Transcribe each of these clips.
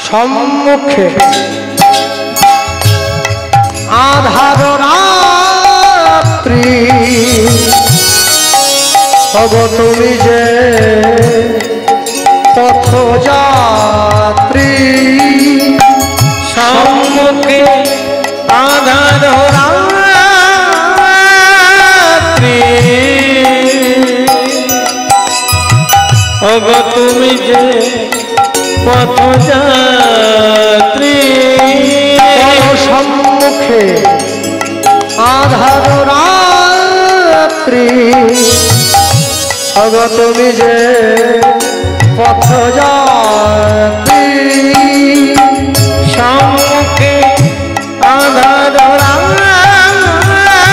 সম্মুখে আধার রাত্রি ওগো তুমি যে পথযাত্রী সম্মুখে আধার রাত্রি ওগো তুমি যে পথযাত্রী সম্মুখে আধার রাত্রি ওগো তুমি যে পথযাত্রী সম্মুখে আধার রাত্রি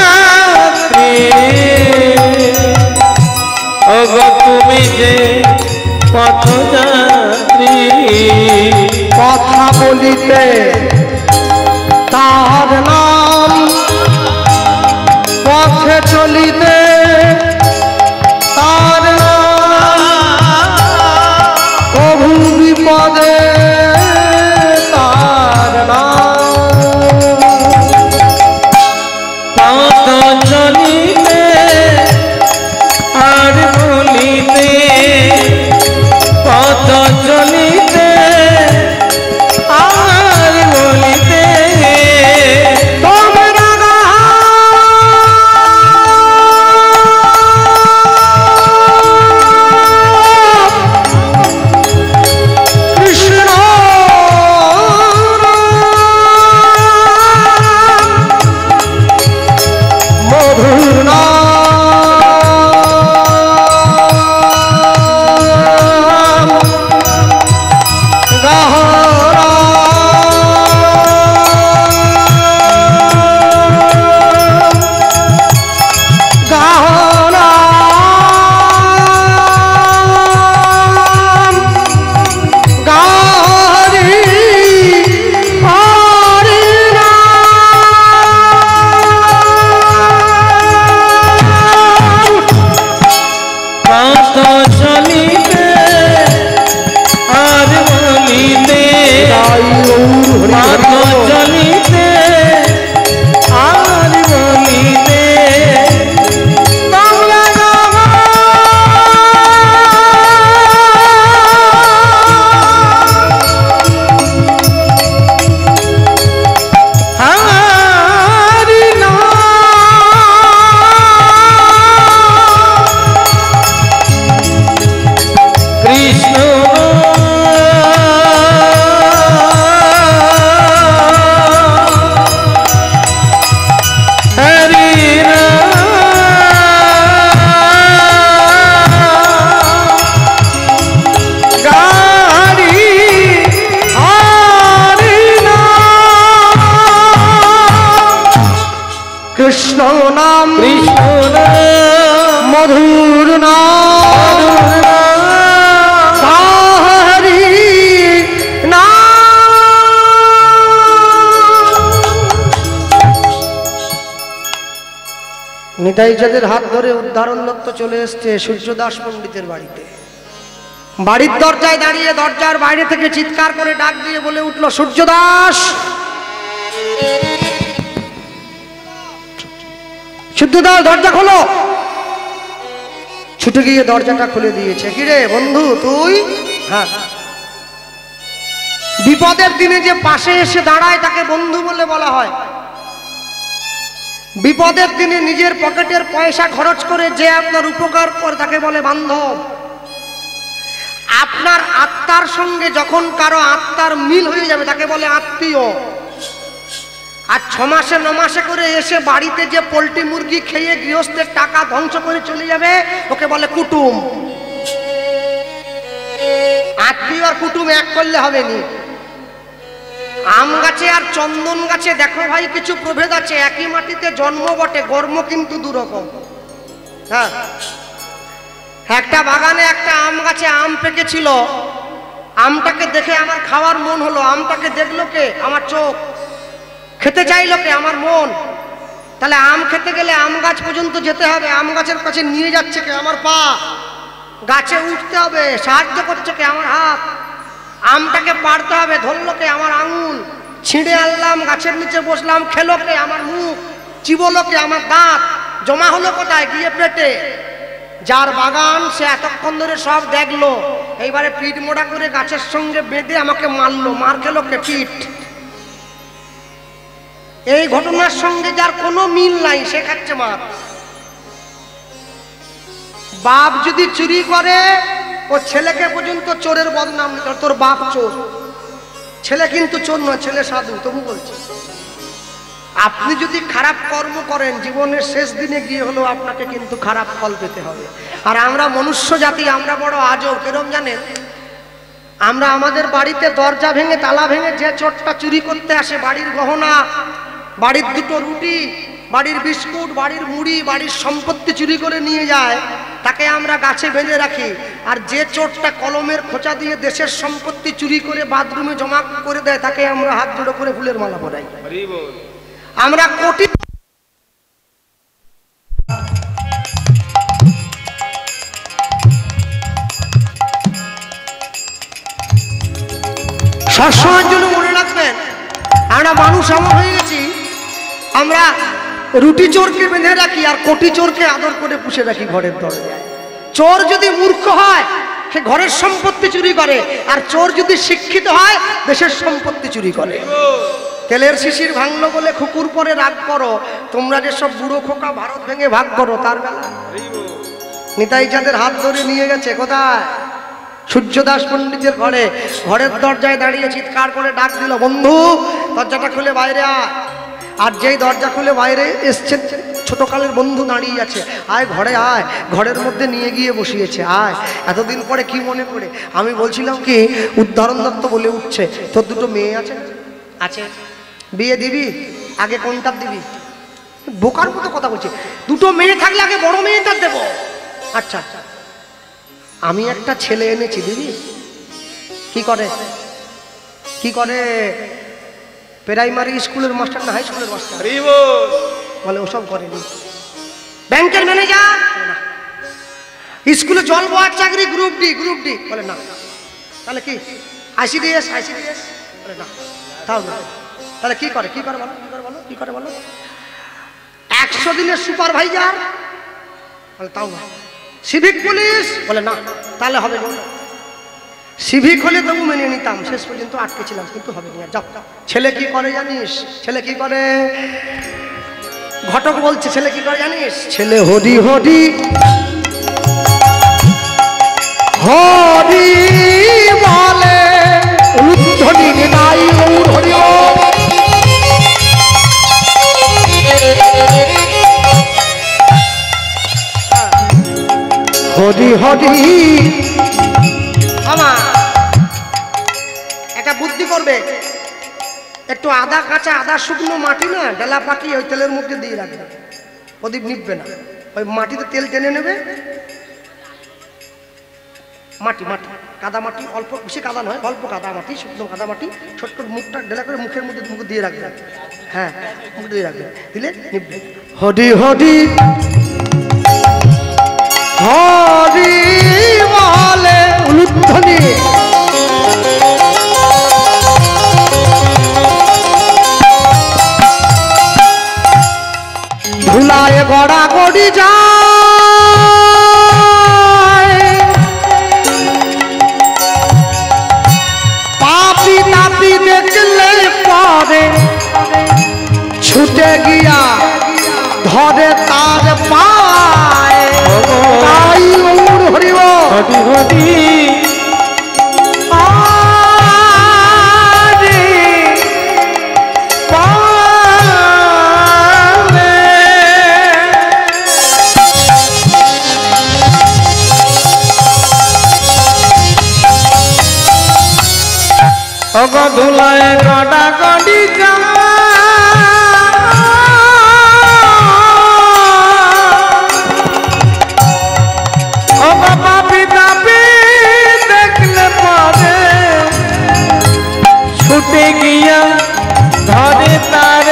ওগো তুমি যে পথযাত্রী কথা বলিতে তার নাম পথে চলিতে তার নাম কভু বিপদে তার নাম পথ চলিতে আর বলিতে পথ চলিতে আর বলিতে তোমরা কৃষ্ণ মধুর নাম গাহরা গাহরা গাহরি হরি নাম পথ চলিতে আর বলিতে পথ চলিতে আর বলিতে বাংলা হরি নাম কৃষ্ণ হরি রাম গাড়ি হরি নাম কৃষ্ণ নাম কৃষ্ণ নাম মধুর নাম হরি নিতাই চাঁদের হাত ধরে উদ্ধারণ দত্ত চলে এসছে সূর্যদাস পণ্ডিতের বাড়িতে। বাড়ির দরজায় দাঁড়িয়ে দরজার বাইরে থেকে চিৎকার করে ডাক দিয়ে বলে উঠল, সূর্যদাস, সূর্যদাস দরজা খোলো। ছুটে গিয়ে দরজাটা খুলে দিয়েছে। কিরে বন্ধু তুই? হ্যাঁ। বিপদের দিনে যে পাশে এসে দাঁড়ায় তাকে বন্ধু বলে বলা হয়। বিপদের দিনে নিজের পকেটের পয়সা খরচ করে যে আপনার উপকার করে তাকে বলে বান্ধব। আপনার আত্মার সঙ্গে যখন কারো আত্মার মিল হয়ে যাবে তাকে বলে আত্মীয়। আর 6 মাসে 9 মাসে করে এসে বাড়িতে যে পোল্ট্রি মুরগি খেয়ে গৃহস্থের টাকা ধ্বংস করে চলে যাবে ওকে বলে কুটুম। আত্মীয় আর কুটুম এক করলে হবে নি। আম গাছে আর চন্দন গাছে দেখো ভাই কিছু প্রভেদ আছে। একই মাটিতে জন্ম বটে, কর্ম কিন্তু দুরকম। হ্যাঁ, একটা বাগানে একটা আম গাছে আম পেকেছিল। আমটাকে দেখে আমার খাওয়ার মন হলো। আমটাকে দেখলো কে? আমার চোখ। খেতে চাইলো কে? আমার মন। তাহলে আম খেতে গেলে আম গাছ পর্যন্ত যেতে হবে। আম গাছের কাছে নিয়ে যাচ্ছে কে? আমার পা। গাছে উঠতে হবে, সাহায্য করছে কে? আমার হাত। আমটাকে পারতে হবে। ধরলো কে? আমার আঙুল। ছিঁড়ে আনলাম, গাছের নিচে বসলাম। খেলো কে? আমার মুখ। চিবোলো কে? আমার দাঁত। জমা হলো কোথায়? গিয়ে পেটে। যার বাগান সে এতক্ষণ ধরে সব দেখলো, এইবারে পিঠ মোড়া করে গাছের সঙ্গে বেঁধে আমাকে মারলো। মার খেলো কে? পিঠ। এই ঘটনার সঙ্গে যার কোনো মিল নাই সে খাচ্ছে মার। বাপ যদি চুরি করে ও ছেলেকে পর্যন্ত চোরের বদনাম দিত, তোর বাপ চোর। ছেলে কিন্তু চোর নয়, ছেলে সাধু। তবু বলছে আপনি যদি খারাপ কর্ম করেন জীবনের শেষ দিনে গিয়ে হলেও আপনাকে কিন্তু খারাপ ফল পেতে হবে। আর আমরা মনুষ্য জাতি, আমরা বড় আজব। কেরম জানেন? আমরা আমাদের বাড়িতে দরজা ভেঙে তালা ভেঙে যে চোরটা চুরি করতে আসে, বাড়ির গহনা, বাড়ির দুটো রুটি, বাড়ির বিস্কুট, বাড়ির মুড়ি, বাড়ির সম্পত্তি চুরি করে নিয়ে যায়, তাকে আমরা গাছে বেঁধে রাখি। আর যে চোরটা কলমের খোঁচা দিয়ে দেশের সম্পত্তি চুরি করে বাথরুমে জমা করে দেয়, তাকে আমরা হাত জোড়ো করে ফুলের মালা পরাই। আমরা কোটি সবসময়ের জন্য মনে রাখবেন, আমরা মানুষ এমন হয়ে গেছি, আমরা রুটি চোরকে বেঁধে রাখি আর কোটি চোরকে আদর করে পুষে রাখি ঘরের দরজায়। চোর যদি মূর্খ হয় সে ঘরের সম্পত্তি চুরি করে, আর চোর যদি শিক্ষিত হয় দেশের সম্পত্তি চুরি করে। তেলের শিশির ভাঙলো বলে কুকুর পরে রাগ করো, তোমরা যে সব বুড়ো খোকা ভারত ভেঙে ভাগ করো। তার বেলা নিতাই চাঁদের হাত ধরে নিয়ে গেছে কোথায়? সূর্যদাস পণ্ডিতের ঘরে। ঘরের দরজায় দাঁড়িয়ে চিৎকার করে ডাক দিল, বন্ধু দরজাটা খুলে বাইরে আয়। আর যেই দরজা খুলে বাইরে এসছে ছোটকালের বন্ধু দাঁড়িয়ে আছে, আয় ঘরে আয়। ঘরের মধ্যে নিয়ে গিয়ে বসিয়েছে, আয়। এতদিন পরে কি মনে করে? আমি বলছিলাম কি, উদ্ধরণ দত্ত বলে উঠছে, তোর দুটো মেয়ে আছে? আছে। বিয়ে দিবি? আগে কোনটা দিবি? বোকার মতো কথা বলছি। দুটো মেয়ে থাকলে আগে বড় মেয়েটা দেবো। আচ্ছা, আমি একটা ছেলে এনেছি, দিবি? কি করে? কি করে? প্রাইমারি স্কুলের মাস্টার না হাই স্কুলের মাস্টার? বলে ওসব করেনি। ব্যাংকের ম্যানেজার? স্কুলে জল বয়ার চাকরি, গ্রুপ ডি। Group D? বলে না। তাহলে কি? আইসিডিএস? আইসিডিএস? বলে না। তাও না। তাহলে কি করে? কি করে বলো? কি করে বলো? কি করে বলো? 100 দিনের সুপারভাইজার? বলে তাও না। Civic police? বলে না। তাহলে হবে না। সিভিক হলে তবু মেনে নিতাম, শেষ পর্যন্ত আটকে ছিলাম, কিন্তু হবে না। যাও। ছেলে কি করে জানিস? ছেলে কি করে? ঘটক বলছে, ছেলে কি করে জানিস? ছেলে হরি হরি হরি বলে, উদ্ধরি নাই হরি হরি হরি। আমার একটা বুদ্ধি করবে, একটু আদা কাঁচা, আদা শুকনো মাটি না ডেলা পাকি ওই তেলের মধ্যে দিয়ে রাখবে, প্রদীপ নিববে না। ওই মাটিতে তেল টেনে নেবে। মাটি মাটি কাদা মাটি, অল্প বেশি কাদা নয়, অল্প কাদা মাটি, শুকনো কাদা মাটি, ছোট্ট মুখটা ডেলা করে মুখের মধ্যে মুখ দিয়ে রাখবে। হ্যাঁ, মুখ দিয়ে রাখবে, দিলে নিববে। হরি হরি হরি বলে উলুধ্বনি, ধুলায় গড়া গড়ি যায়, পাপি তাপি দেখলে পরে ছুটে গিয়া ধরে তার পায়। তাই ওর হরিব হরি হরি ধুলায় গড়া গড়ি দেখলে পরে ছুটে গিয়া ধরে তার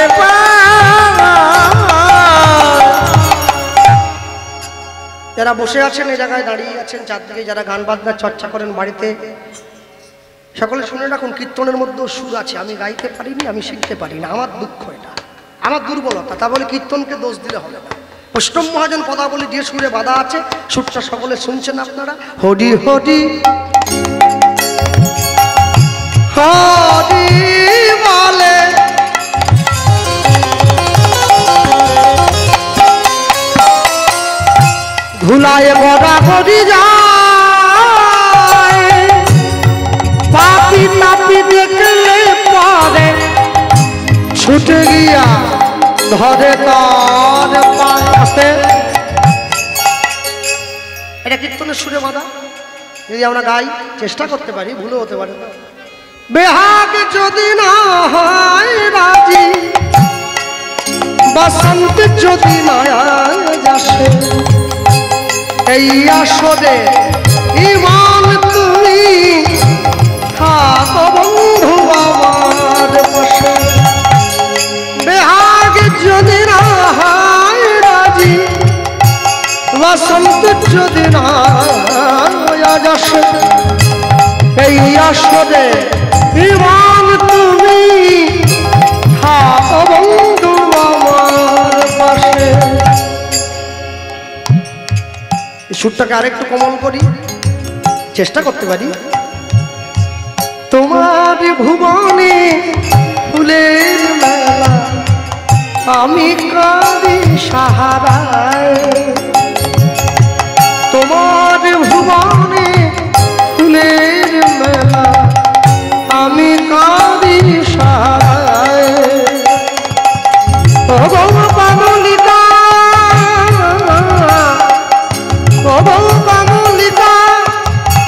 যারা বসে আছেন এই জায়গায় দাঁড়িয়ে আছেন, চারদিকে যারা গান বাজনার চর্চা করেন বাড়িতে, সকলে শুনে রাখুন, কীর্তনের মধ্যেও সুর আছে। আমি গাইতে পারিনি, আমি শিখতে পারি না, আমার দুঃখ, এটা আমার দুর্বলতা। তা বলে কীর্তনকে দোষ দিলে হবে না। বৈষ্ণব মহাজন পদাবলী যে সুরে বাধা আছে, সুরটা সকলে শুনছেন আপনারা। হরি হরি হরি বলে ধুলায় গড়াগড়ি যায়, পাপি তাপি দেখলে পরে ছুটে গিয়া ধরে তার পায়ে। আস্তে, এটা কীর্তনের সুরে বাঁধা। যদি আমরা গাই, চেষ্টা করতে পারি, ভুলও হতে পারে। বেহাগ যদি না হয় রাজি, বসন্ত যদি না আসে, এই আসরে ইমান তুমি থাকো বন্ধু আমার বসে। বেহাগ যদি না হয় রাজি, বসন্ত যদি না আসে, এই আসরে ইমান তুমি থাকো বন্ধু আমার পাশে। সুরটাকে আরেকটু কোমল করি, চেষ্টা করতে পারি। তোমার ভুবনে ফুলের মেলা, আমি কাঁদি সাহারায়। তোমার ভুবনে ফুলের মেলা, আমি কাঁদি সাহারায়। ও পাগলিকা, ও পাগলিকা,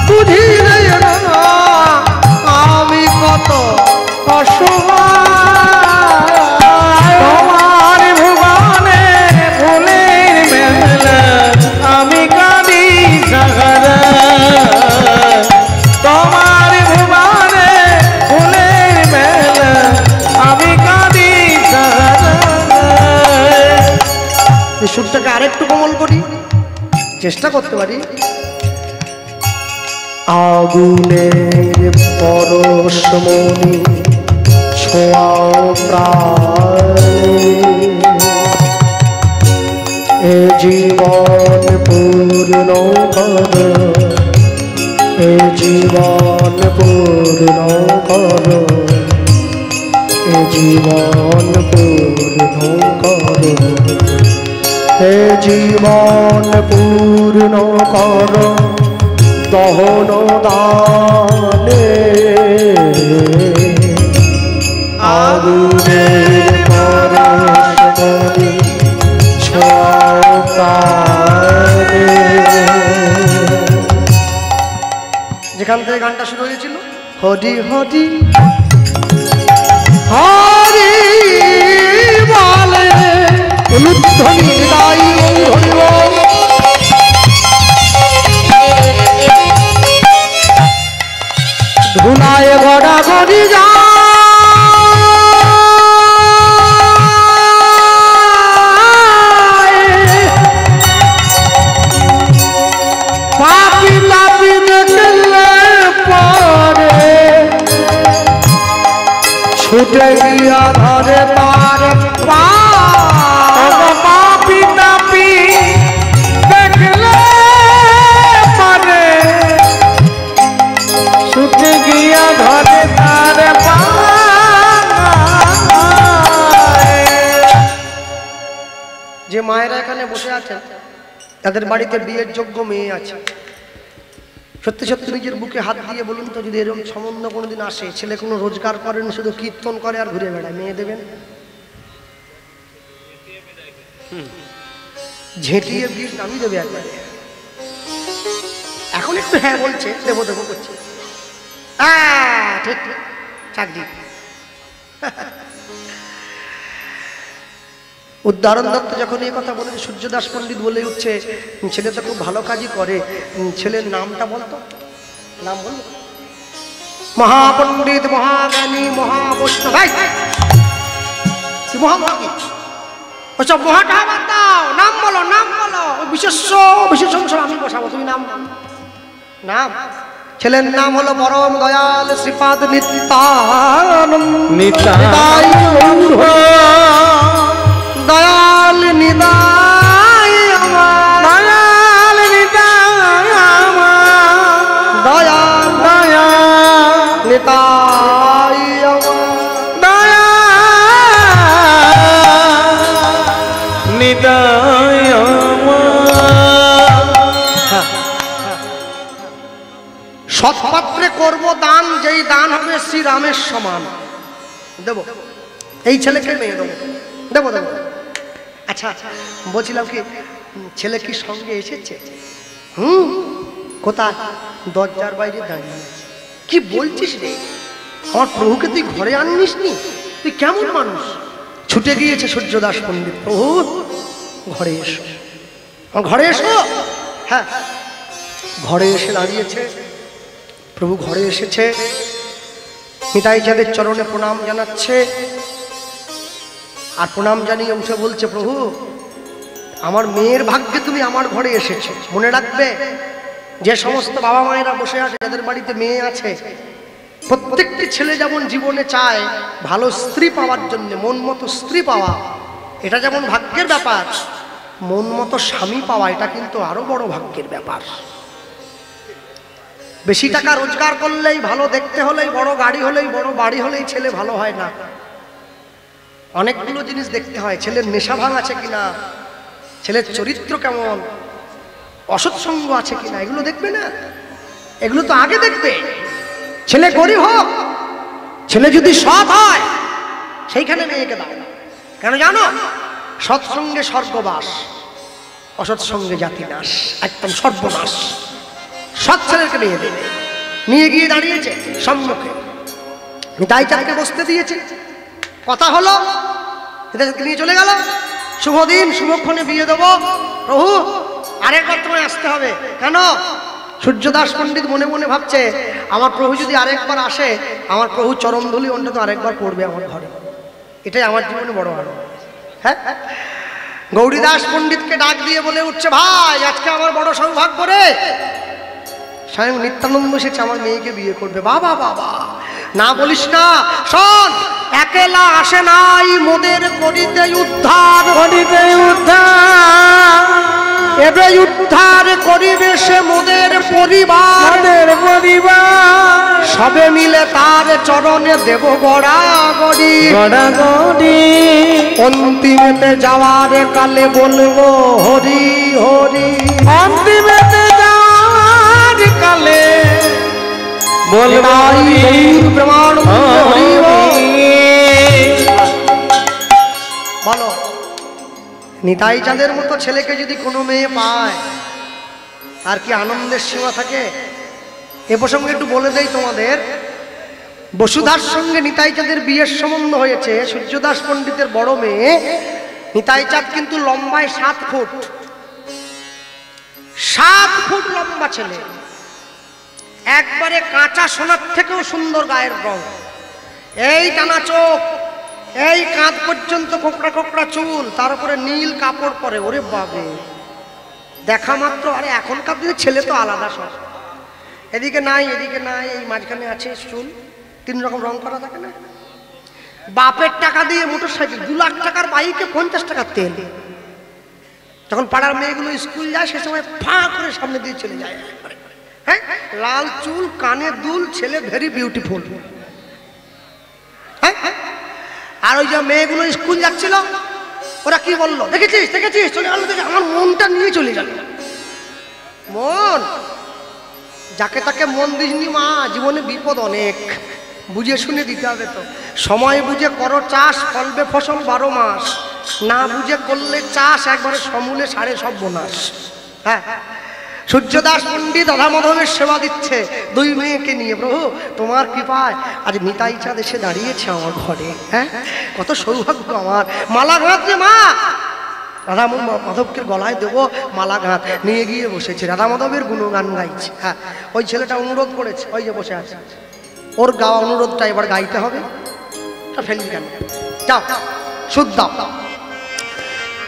বুঝিলে না আমি কত অসহায়। তোমার ভুবনে ফুলের মেলা, আমি কাঁদি সাহারায়। তোমার ভুবনে ফুলের মেলা, আমি কাঁদি সাহারায়। এই সুরটাকে আরেকটু কোমল করি, চেষ্টা করতে পারি। আগুনের পরশমণি ছোঁয়াও প্রায়, এ জীবন পূর্ণ কর, এ জীবন পূর্ণ কর, এ জীবন পূর্ণ কর, হে জীবন পূর্ণ কর দহন দানে। আগুনের পরশমণি ছোঁয়াও প্রাণে। যেখান থেকে গানটা শুরু হয়েছিল, হরি হরি হরি বলে উলুধ্বনি হৃদয় হরিব। ধুলায় গড়া গড়ি যায়, পাপি তাপি দেখলে পরে ছুটে গিয়া ধরে তার পা। পাপি তাপি দেখলে পারে, ছুটে গিয়া ধরে তার পায়ে। যে মায়েরা এখানে বসে আছেন, তাদের বাড়িতে বিয়ের যোগ্য মেয়ে আছে। সত্যি সত্যি নিজের বুকে হাত দিয়ে বলুন তো, যদি এরকম সম্বন্ধ কোনোদিন আসে, ছেলে কোনো রোজগার করেন, শুধু কীর্তন করে আর ঘুরে বেড়ায়, মেয়ে দেবেন? ঝেঁটিয়ে বিয়ে নামিয়ে দেবে একবারে। এখন একটু হ্যাঁ বলছে, দেবো দেবো করছে। ঠিক ঠিক, চাকরি। উদাহরণ দত্ত যখন এই কথা বলেছে, সূর্যদাস পণ্ডিত বলে উঠছে, ছেলে তো খুব ভালো কাজই করে, ছেলের নামটা বলতো, নাম বল। মহাপণ্ডিত, মহাজ্ঞানী, মহাবৈষ্ণব। ভাই মহাভাগী, ওসব মহাটা বাদ দাও, নাম বলো, নাম বলো। বিশেষ বিশেষ অংশ আমি বসাবো, তুমি নাম নাম ছেলের নাম হলো পরম দয়াল শ্রীপাদ নিত্যানন্দ। নিতাই গৌর দয়াল নিতাই আমার, দয়াল নিতাই আমার, দয়াল দয়া নিতাই আমার, দয়া নিতাই আমার। সৎপাত্রে করব দান, যেই দান হবে শ্রীরামের সমান দেব। এই ছেলেকে মেয়ে দেবো, দেবো দেবো। আচ্ছা বলছিলাম কি, ছেলে কি সঙ্গে এসেছে? কোথায়? দরজার বাইরে দাঁড়িয়ে আছে। কি বলছিস রে? আমার প্রভুকে তুই ঘরে আনিস নি? তুই কেমন মানুষ? ছুটে গিয়েছে সূর্যদাস পণ্ডিত, প্রভু ঘরে এসো, আমার ঘরে এসো। হ্যাঁ, ঘরে এসে দাঁড়িয়েছে প্রভু, ঘরে এসেছে, নিতাই চাঁদের চরণে প্রণাম জানাচ্ছে। আর প্রণাম জানিয়ে উঠে বলছে, প্রভু আমার মেয়ের ভাগ্যে তুমি আমার ঘরে এসেছো। মনে রাখবে, যে সমস্ত বাবা মায়েরা বসে আছে, যাদের বাড়িতে মেয়ে আছে, প্রত্যেকটি ছেলে যেমন জীবনে চায় ভালো স্ত্রী পাওয়ার জন্য, মন মতো স্ত্রী পাওয়া, এটা যেমন ভাগ্যের ব্যাপার, মন মতো স্বামী পাওয়া এটা কিন্তু আরো বড় ভাগ্যের ব্যাপার। বেশি টাকা রোজগার করলেই, ভালো দেখতে হলেই, বড় গাড়ি হলেই, বড় বাড়ি হলেই ছেলে ভালো হয় না। অনেকগুলো জিনিস দেখতে হয়। ছেলের নেশা ভাঙ আছে কিনা, ছেলের চরিত্র কেমন, অসৎসঙ্গ আছে কিনা, এগুলো দেখবে না? এগুলো তো আগে দেখবে। ছেলে গরিব হোক, ছেলে যদি সৎ হয়, সেইখানে মেয়েকে দাও। কেন জানো? সৎসঙ্গে স্বর্গবাস, অসৎসঙ্গে জাতি নাশ, একদম সর্বনাশ। সৎ ছেলেকে মেয়ে দেবে। নিয়ে গিয়ে দাঁড়িয়েছে সম্মুখে, নিতাই চাঁদকে বসতে দিয়েছে। কথা হলো, নিয়ে চলে গেল। শুভ দিন, শুভক্ষণে বিয়ে দেবো। প্রভু আরেকবার তোমায় আসতে হবে। কেন? সূর্যদাস পণ্ডিত মনে মনে ভাবছে, আমার প্রভু যদি আরেকবার আসে, আমার প্রভু চরণধুলি অন্তত আরেকবার পড়বে আমার ঘরে, এটাই আমার জীবনে বড় আনন্দ। হ্যাঁ, গৌরীদাস পণ্ডিতকে ডাক দিয়ে বলে উঠছে, ভাই আজকে আমার বড় সৌভাগ্য রে, স্বয়ং নিত্যানন্দ এসেছে, আমার মেয়েকে বিয়ে করবে। বাবা বাবা, না বলিস না। শোন, একলা আসে নাই মোদের করিতে উদ্ধার, করিতে উদ্ধার, এবে উদ্ধার করিবে সে মোদের পরিবার, আমাদের পরিবার, সবে মিলে তার চরণে দেব গড়াগড়ি, গড়াগড়ি, অন্তিমেতে যাওয়ার কালে বলবো হরি হরি, অন্তিমেতে যাওয়ার কালে বলবো প্রমাণ হরি হরি। বলো, নিতাই চাঁদের মতো ছেলেকে যদি কোনো মেয়ে পায়, আর কি আনন্দের সীমা থাকে? এ প্রসঙ্গে একটু বলে দেই তোমাদের, বসুধার সঙ্গে নিতাই চাঁদের বিয়ের সম্বন্ধ হয়েছে। সূর্যদাস পণ্ডিতের বড় মেয়ে নিতাই চাঁদ কিন্তু লম্বায় 7 ফুট, 7 ফুট লম্বা ছেলে, একবারে কাঁচা সোনার থেকেও সুন্দর গায়ের রং, এই টানা চোখ, এই কাঁধ পর্যন্ত কোকড়া কোকড়া চুল, তার উপরে নীল কাপড় পরে। ওরে বাবে, দেখা মাত্র, আরে এখনকার দিনে ছেলে তো আলাদা সব, এদিকে নাই এদিকে নাই, এই মাঝখানে আছে চুল, 3 রকম রং করা থাকে না। বাপের টাকা দিয়ে মোটর সাইকেল, 2 লাখ টাকার বাইকে 50 টাকার তেল। যখন পাড়ার মেয়েগুলো স্কুল যায়, সে সময় ফাঁ করে সামনে দিয়ে চলে যায়। হ্যাঁ, লাল চুল, কানে দুল, ছেলে ভেরি বিউটিফুল। হ্যাঁ, আর ওই যে মেয়েগুলো স্কুল যাচ্ছিল, ওরা কি বললো, দেখেছিস দেখেছিস, চলে গেল, দেখে আমার মনটা নিয়ে চলে গেল। মন, যাকে তাকে মন দিসনি মা, জীবনে বিপদ অনেক, বুঝে শুনে দিতে হবে তো। সময় বুঝে করো চাষ, ফলবে ফসল 12 মাস, না বুঝে করলে চাষ একবারে সমূলে সারে সব বোনাস। হ্যাঁ, সূর্যদাস পণ্ডিত রাধা মাধবের সেবা দিচ্ছে 2 মেয়েকে নিয়ে। প্রভু তোমার কৃপায় আজ নিতাই চাঁদ এসে দাঁড়িয়েছে আমার ঘরে। হ্যাঁ, কত সৌভাগ্য আমার। মালা গাঁথ রে মা, রাধা মাধবকে গলায় দেবো মালা গাঁথ। নিয়ে গিয়ে বসেছে, রাধা মাধবের গুণগান গাইছে। হ্যাঁ, ওই ছেলেটা অনুরোধ করেছে, ওই যে বসে আছে, ওর গাওয়া অনুরোধটা এবার গাইতে হবে। ফেলবি কেন, যাও সুদ দাও।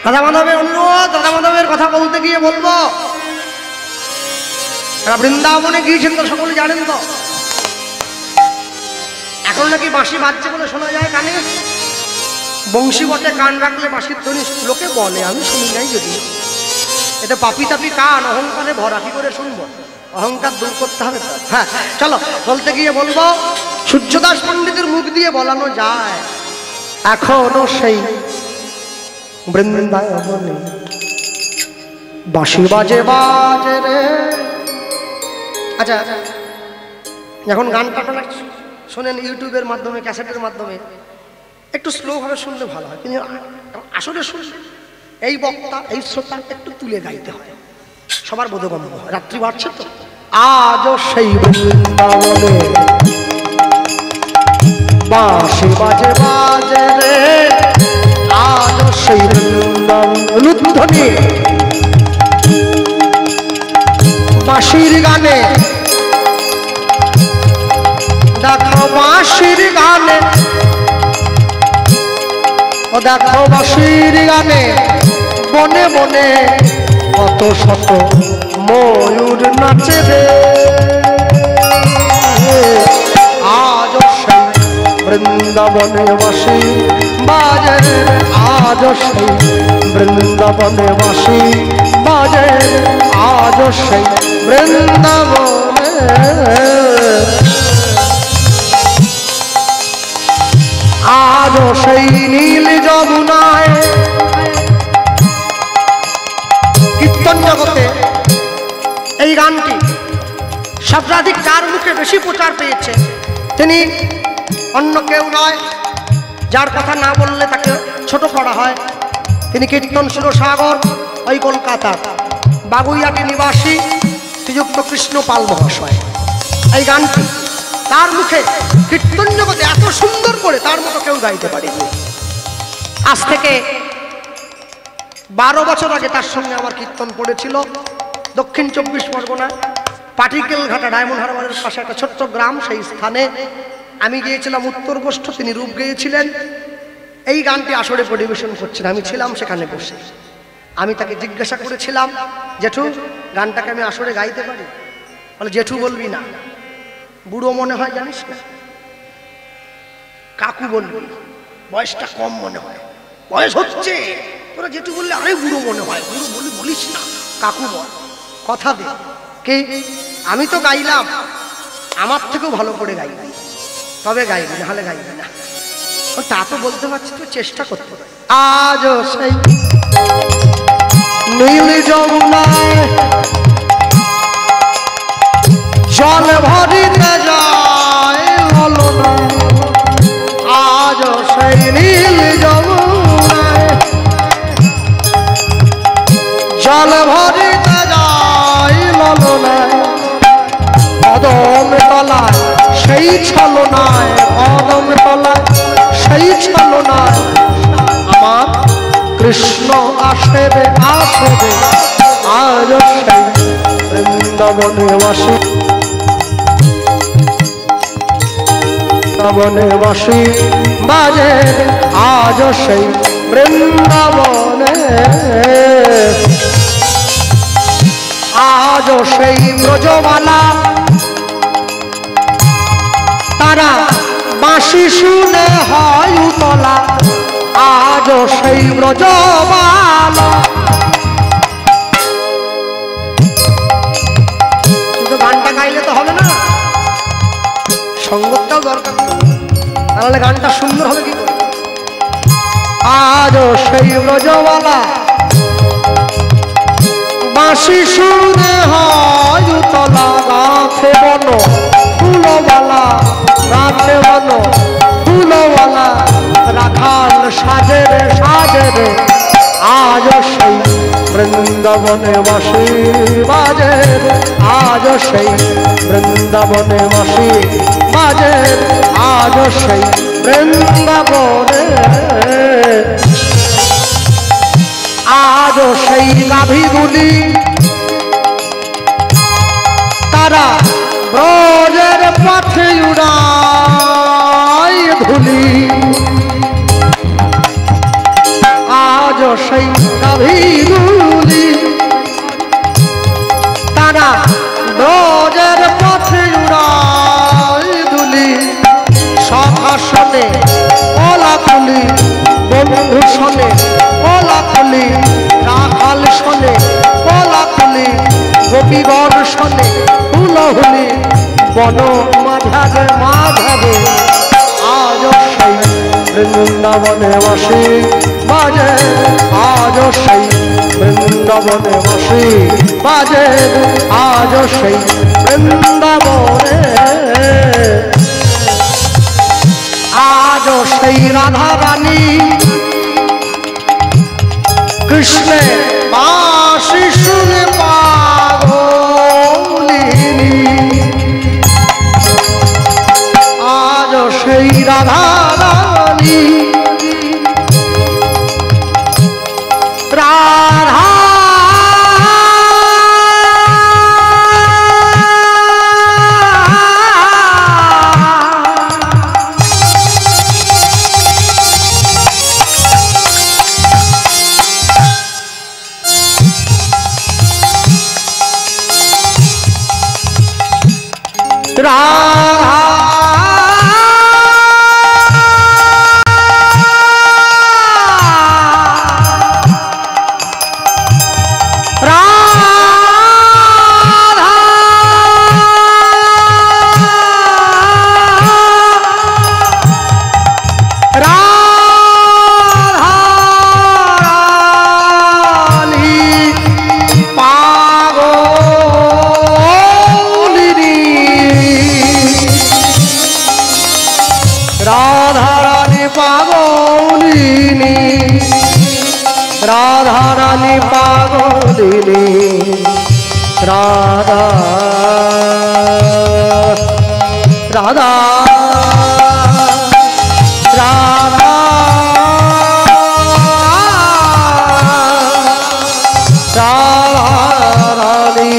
রাধা মাধবের অনুরোধ, রাধা মাধবের কথা বলতে গিয়ে বলবো, বৃন্দাবনে গিয়েছেন তো সকলে জানেন তো। এখন নাকি বাঁশি বাজছে বলে শোনা যায় কানে। বংশী বটে কান রাখলে বাঁশির ধ্বনি লোকে বলে, আমি শুনি নাই যদি। এটা পাপি তাপি কান, অহংকারে ভরা, কি করে শুনবো? অহংকার দূর করতে হবে। হ্যাঁ চলো, বলতে গিয়ে বলবো সূর্যদাস পণ্ডিতের মুখ দিয়ে বলানো যায় এখনো সেই বৃন্দাবনে বাঁশি বাজে বাজে রে। আচ্ছা, এখন গানটা শোনেন ইউটিউবের মাধ্যমে, ক্যাসেটের মাধ্যমে, একটু স্লো ভাবে শুনলে ভালো হয়। কিন্তু আসলে শুনলে এই বক্তা, এই শ্রোতা একটু তুলে গাইতে হয়, সবার বোধগম্য হয়। রাত্রি বাড়ছে তো, আজও সেই বৃন্দাবনে বাঁশি বাজে বাজে রে, আজও সেই বৃন্দাবনে বাঁশির গানে, দেখো বাঁশির গানে, ও দেখো বাঁশির গানে, বনে বনে কত শত ময়ূর নাচে রে। আজ সেই বৃন্দাবনে বাঁশি বাজে, আজ সেই বৃন্দাবনে বাঁশি বাজে, আজ সেই বৃন্দাবনে। আজও সেই নীল যমুনায়, কীর্তন জগতে এই গানটি সর্বাধিক যার মুখে বেশি প্রচার পেয়েছে তিনি অন্য কেউ নয়, যার কথা না বললে তাকে ছোট করা হয়। তিনি কীর্তন সুরসাগর, ওই কলকাতার বাগুইয়াটি নিবাসী শ্রীযুক্ত কৃষ্ণ পাল মহাশয়। এই গানটি তার মুখে কীর্তন জগতে এত সুন্দর করে তার মতো কেউ গাইতে পারেনি। আজ থেকে 12 বছর আগে তার সঙ্গে আমার কীর্তন পড়েছিল দক্ষিণ 24 পরগনা পাটিকেল ঘাটা ডায়মন্ড হারবারের পাশে একটা ছোট্ট গ্রাম। সেই স্থানে আমি গিয়েছিলাম উত্তর গোষ্ঠ, তিনি রূপ গেয়েছিলেন। এই গানটি আসরে পরিবেশন করছেন, আমি ছিলাম সেখানে বসে। আমি তাকে জিজ্ঞাসা করেছিলাম, জেঠু গানটাকে আমি আসরে গাইতে পারি? বলে, জেঠু বলবি না, বুড়ো মনে হয়, জানিস না, কাকু বলবি, বয়সটা কম মনে হয়। বয়স হচ্ছে, তোরা জেঠু বললে আরে বুড়ো মনে হয়, বুড়ো বলিস না, কাকু বল, কথা দে। কে? আমি তো গাইলাম, আমার থেকেও ভালো করে গাইবি, তবে গাইবি, নাহলে গাইবি না। তা তো বলতে পারছি, তো চেষ্টা করতে পারি। আজও সেই নীল যমুনায় জল ভরিতে যায় ললনা, আজও সেই নীল যমুনায় জল ভরিতে যায় ললনায়, কদম তলায় সেই ছলনায়, কদম তলায় সেই ছলনায় আমার কৃষ্ণ আসে রে, আসে রে। আজ সেই বৃন্দাবনে বাসি, বৃন্দাবনে বাসি বাজে, আজ সেই বৃন্দাবনে, আজ সেই ব্রজবালা তারা বাঁশি শুনে হয় উতলা, আজ সেই ব্রজবালা। কিন্তু গানটা গাইলে তো হবে না, সঙ্গতটাও দরকার, তাহলে গানটা সুন্দর হবে কি করে? আজ সেই ব্রজবালা বাঁশি শুনে হয় উতলা, গাছে বন ফুলবালা, গাছে বন ফুলবালা, রাখাল সাজে রে, সাজে রে। আজ সেই বৃন্দাবনে বাঁশি বাজে, আজ সেই বৃন্দাবনে বাঁশি বাজে, আজ সেই বৃন্দাবনে, আজ সেই গাভীগুলি তারা ব্রজের পথে উড়ায় ধুলি, আজ সেই গাভীগুলি তারা বিবর্ষণে হুলহুলি বন মাঝারে মাধবে আজ সেই বৃন্দাবনে বাসি বাজে আজ সেই বৃন্দাবনে বাসি বাজে আজ সেই বৃন্দাবনে আজ সেই রাধা রানী কৃষ্ণের বাঁশি শুনে পাগলিনী আজ সেই রাধা রানী রাধা রাধা রাধা রাধা রানী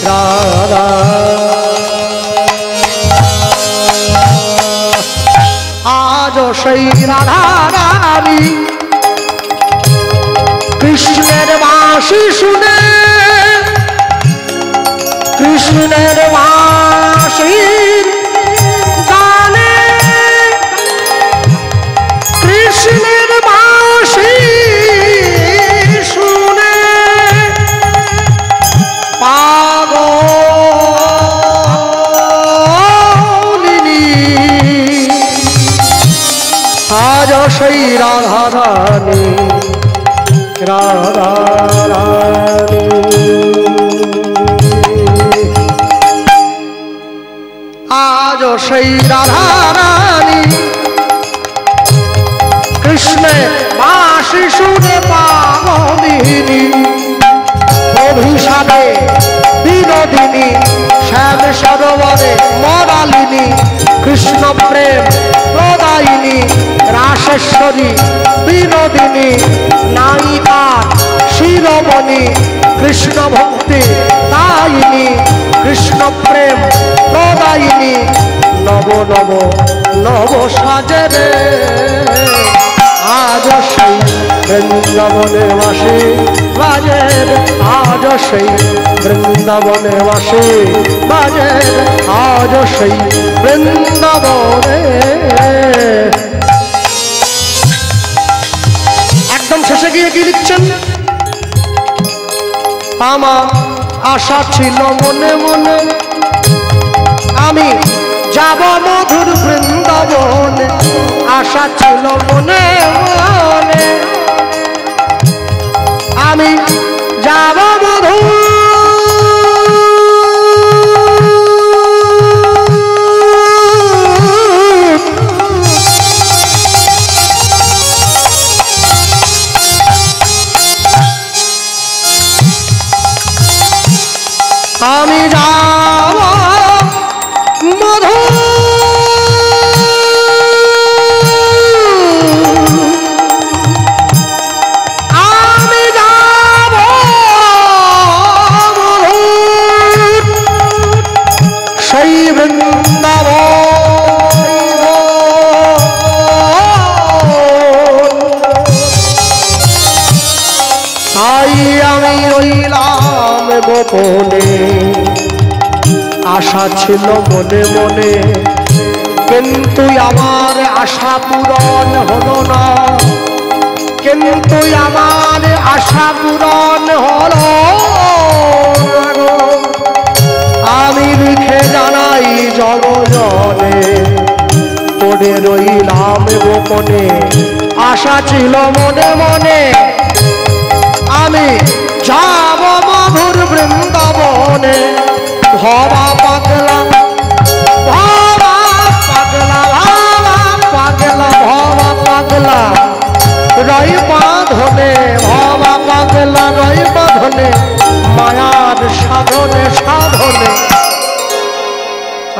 রাধা আজ সেই রাধা রানী কৃষ্ণের বাঁশি শুনে কৃষ্ণের বাঁশির গানে কৃষ্ণের বাঁশি শুনে পাগলিনী আজ সেই রাধা রানী রাধা রানী আজ সেই রাধা রানী কৃষ্ণের বাঁশি শুনে পাগলিনী অভিশাপে বিনোদিনী শ্যাম সরোবরে মরালিনী কৃষ্ণ প্রেম প্রদায়িনী রাসেশ্বরী বিনোদিনী নায়িকা শিরোমণি কৃষ্ণ ভক্তি দায়িনী কৃষ্ণ প্রেম প্রদায়িনী নব নব নব সাজরে আজ সেই বৃন্দাবনে বাসি বাজে আজ সেই বৃন্দাবনে বাসি বাজে আজ সেই বৃন্দাবনে একদম শেষে গিয়ে কি লিখছেন আমার আশা ছিল মনে মনে আমি যাব মধুর বৃন্দাবনে আশা ছিল মনে মনে আমি যাব মধুর আমি যাব মধু আমি যাব মধু সেই তাই আমি রইলাম গোপনে আশা ছিল মনে মনে কিন্তু আমার আশা পূরণ হলো না কিন্তু আমার আশা পূরণ হলো না গো। আমি লিখে জানাই জগজনে পড়ে রইলাম গোপনে, আশা ছিল মনে মনে আমি যাব মধুর বৃন্দাবনে। ভবা পাগলা ভবা পাগলা ভবা পাগলা ভবা পাগলা রই বাঁধনে, ভবা পাগলা রই বাঁধনে মায়ার সাধনে সাধনে।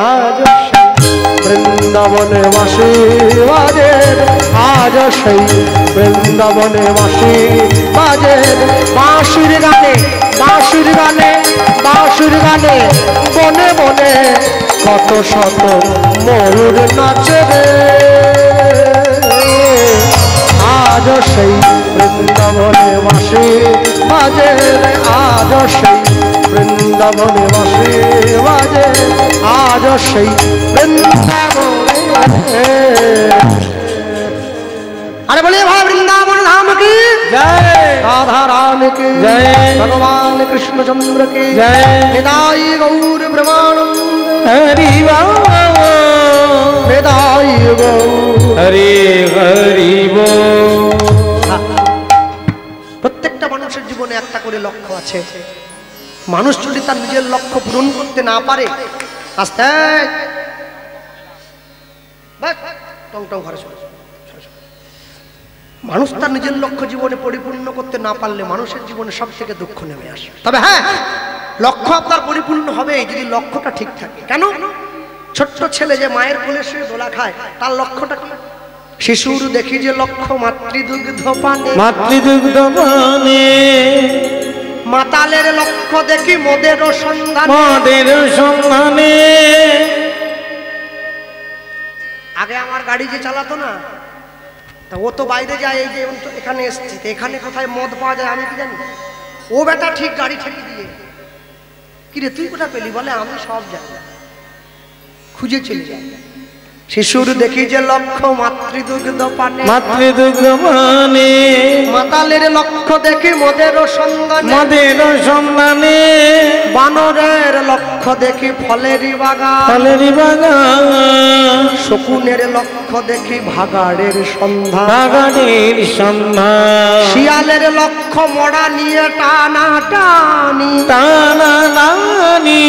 আজ বৃন্দাবনে বাসি বাজে, আজ সেই বৃন্দাবনে বাসি বাজে। বাঁশির গানে বাঁশির গানে বাঁশির গানে বনে বনে কত শত ময়ূর নাচে রে। আজ সেই বৃন্দাবনে বাসি বাজে, আজ সেই বৃন্দাবনে বাসি বাজে, আজ সেই বৃন্দাবনে। अरे बोलिए भाई वृंदावन धाम की जय, राधा रानी की जय, भगवान कृष्ण चंद्र की जय, निताई गौर ब्रह्मानंद हरि बोल, निताई गौर हरि हरि बोल। প্রত্যেকটা মানুষের জীবনে একটা করে লক্ষ্য আছে। মানুষ যদি তার নিজের লক্ষ্য পূরণ করতে না পারে, আস্তে বাস টং টং ঘরে চলে যাবে। মানুষ তার নিজের লক্ষ্য জীবনে পরিপূর্ণ করতে না পারলে মানুষের জীবনে সব থেকে দুঃখ নেমে আসে। তবে হ্যাঁ, লক্ষ্য আপনার পরিপূর্ণ হবে যদি লক্ষ্যটা ঠিক থাকে। কেন? ছোট্ট ছেলে যে মায়ের কোলে শুয়ে দোলা খায়, তার লক্ষ্যটা কি? শিশুর দেখি যে লক্ষ্য মাতৃদুগ্ধ পানে, মাতৃদুগ্ধ পানে। মাতালের লক্ষ্য দেখি মদের সন্ধানে, মদের সন্ধানে। আগে আমার গাড়ি যে চালাতো না, তা ও তো বাইরে যায়, এই যে এখানে এসছি, এখানে কোথায় মদ পাওয়া যায় আমি কি জানি। ও বেটা ঠিক গাড়ি ঠেকে দিয়ে, কিরে তুই কোথা পেলি? বলে আমি সব জানি, খুঁজে চলে যায়। শিশুর দেখি যে লক্ষ্য মাতৃদুগ্ধ পানে, মাতৃদুগ্ধ পানে। মাতালের লক্ষ্য দেখি মদের সন্ধানে, মদের সন্ধানে। বানরের লক্ষ্য দেখি ফলেরই বাগান, ফলেরই বাগান। শকুনের লক্ষ্য দেখি ভাগাড়ের সন্ধান, বাগানের সন্ধান। শিয়ালের লক্ষ্য মরা নিয়ে টানা টানি, টানা টানি।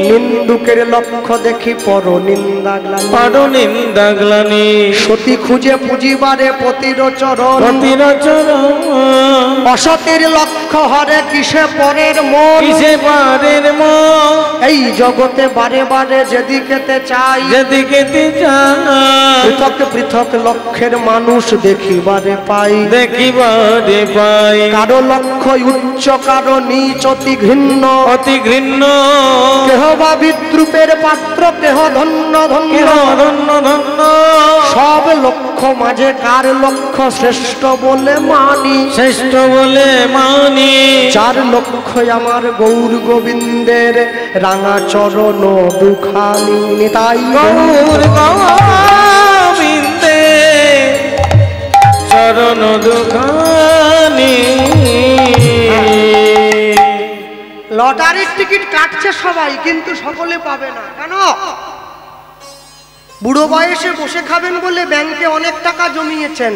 নিন্দুকের লক্ষ্য দেখি পর নিন্দা গ্লানি, নিন্দা গ্লানি। সতী খুঁজে পুঁজিবারে পতির চরণ, পতির চরণ। অসতের লক্ষ্য হরে কিসে পরের মন, কিসে পরের মন। এই জগতে বারে বারে যেদিকেতে চাই, যেদিকেতে চাই। পৃথক পৃথক লক্ষ্যের মানুষ দেখিবারে পাই, দেখিবারে পাই। কারো লক্ষ্য উচ্চ কারো নিচ অতি ঘৃণ্য, অতি ঘৃণ্য। কেহ বা বিদ্রুপের পাত্র, কেহ ধন্য ধন্য, ধন্য ধন্য। সব লক্ষ্য মাঝে কার লক্ষ্য শ্রেষ্ঠ বলে মানি, শ্রেষ্ঠ বলে মানি। যার লক্ষ্য আমার গৌর গোবিন্দের রাঙা চরণ দুখানি, নিতাই গৌর গোবিন্দে চরণ দুখানি। লটারির টিকিট কাটছে সবাই, কিন্তু সকলে পাবে না। কেন? বুড়ো বয়সে বসে খাবেন বলে ব্যাংকে অনেক টাকা জমিয়েছেন,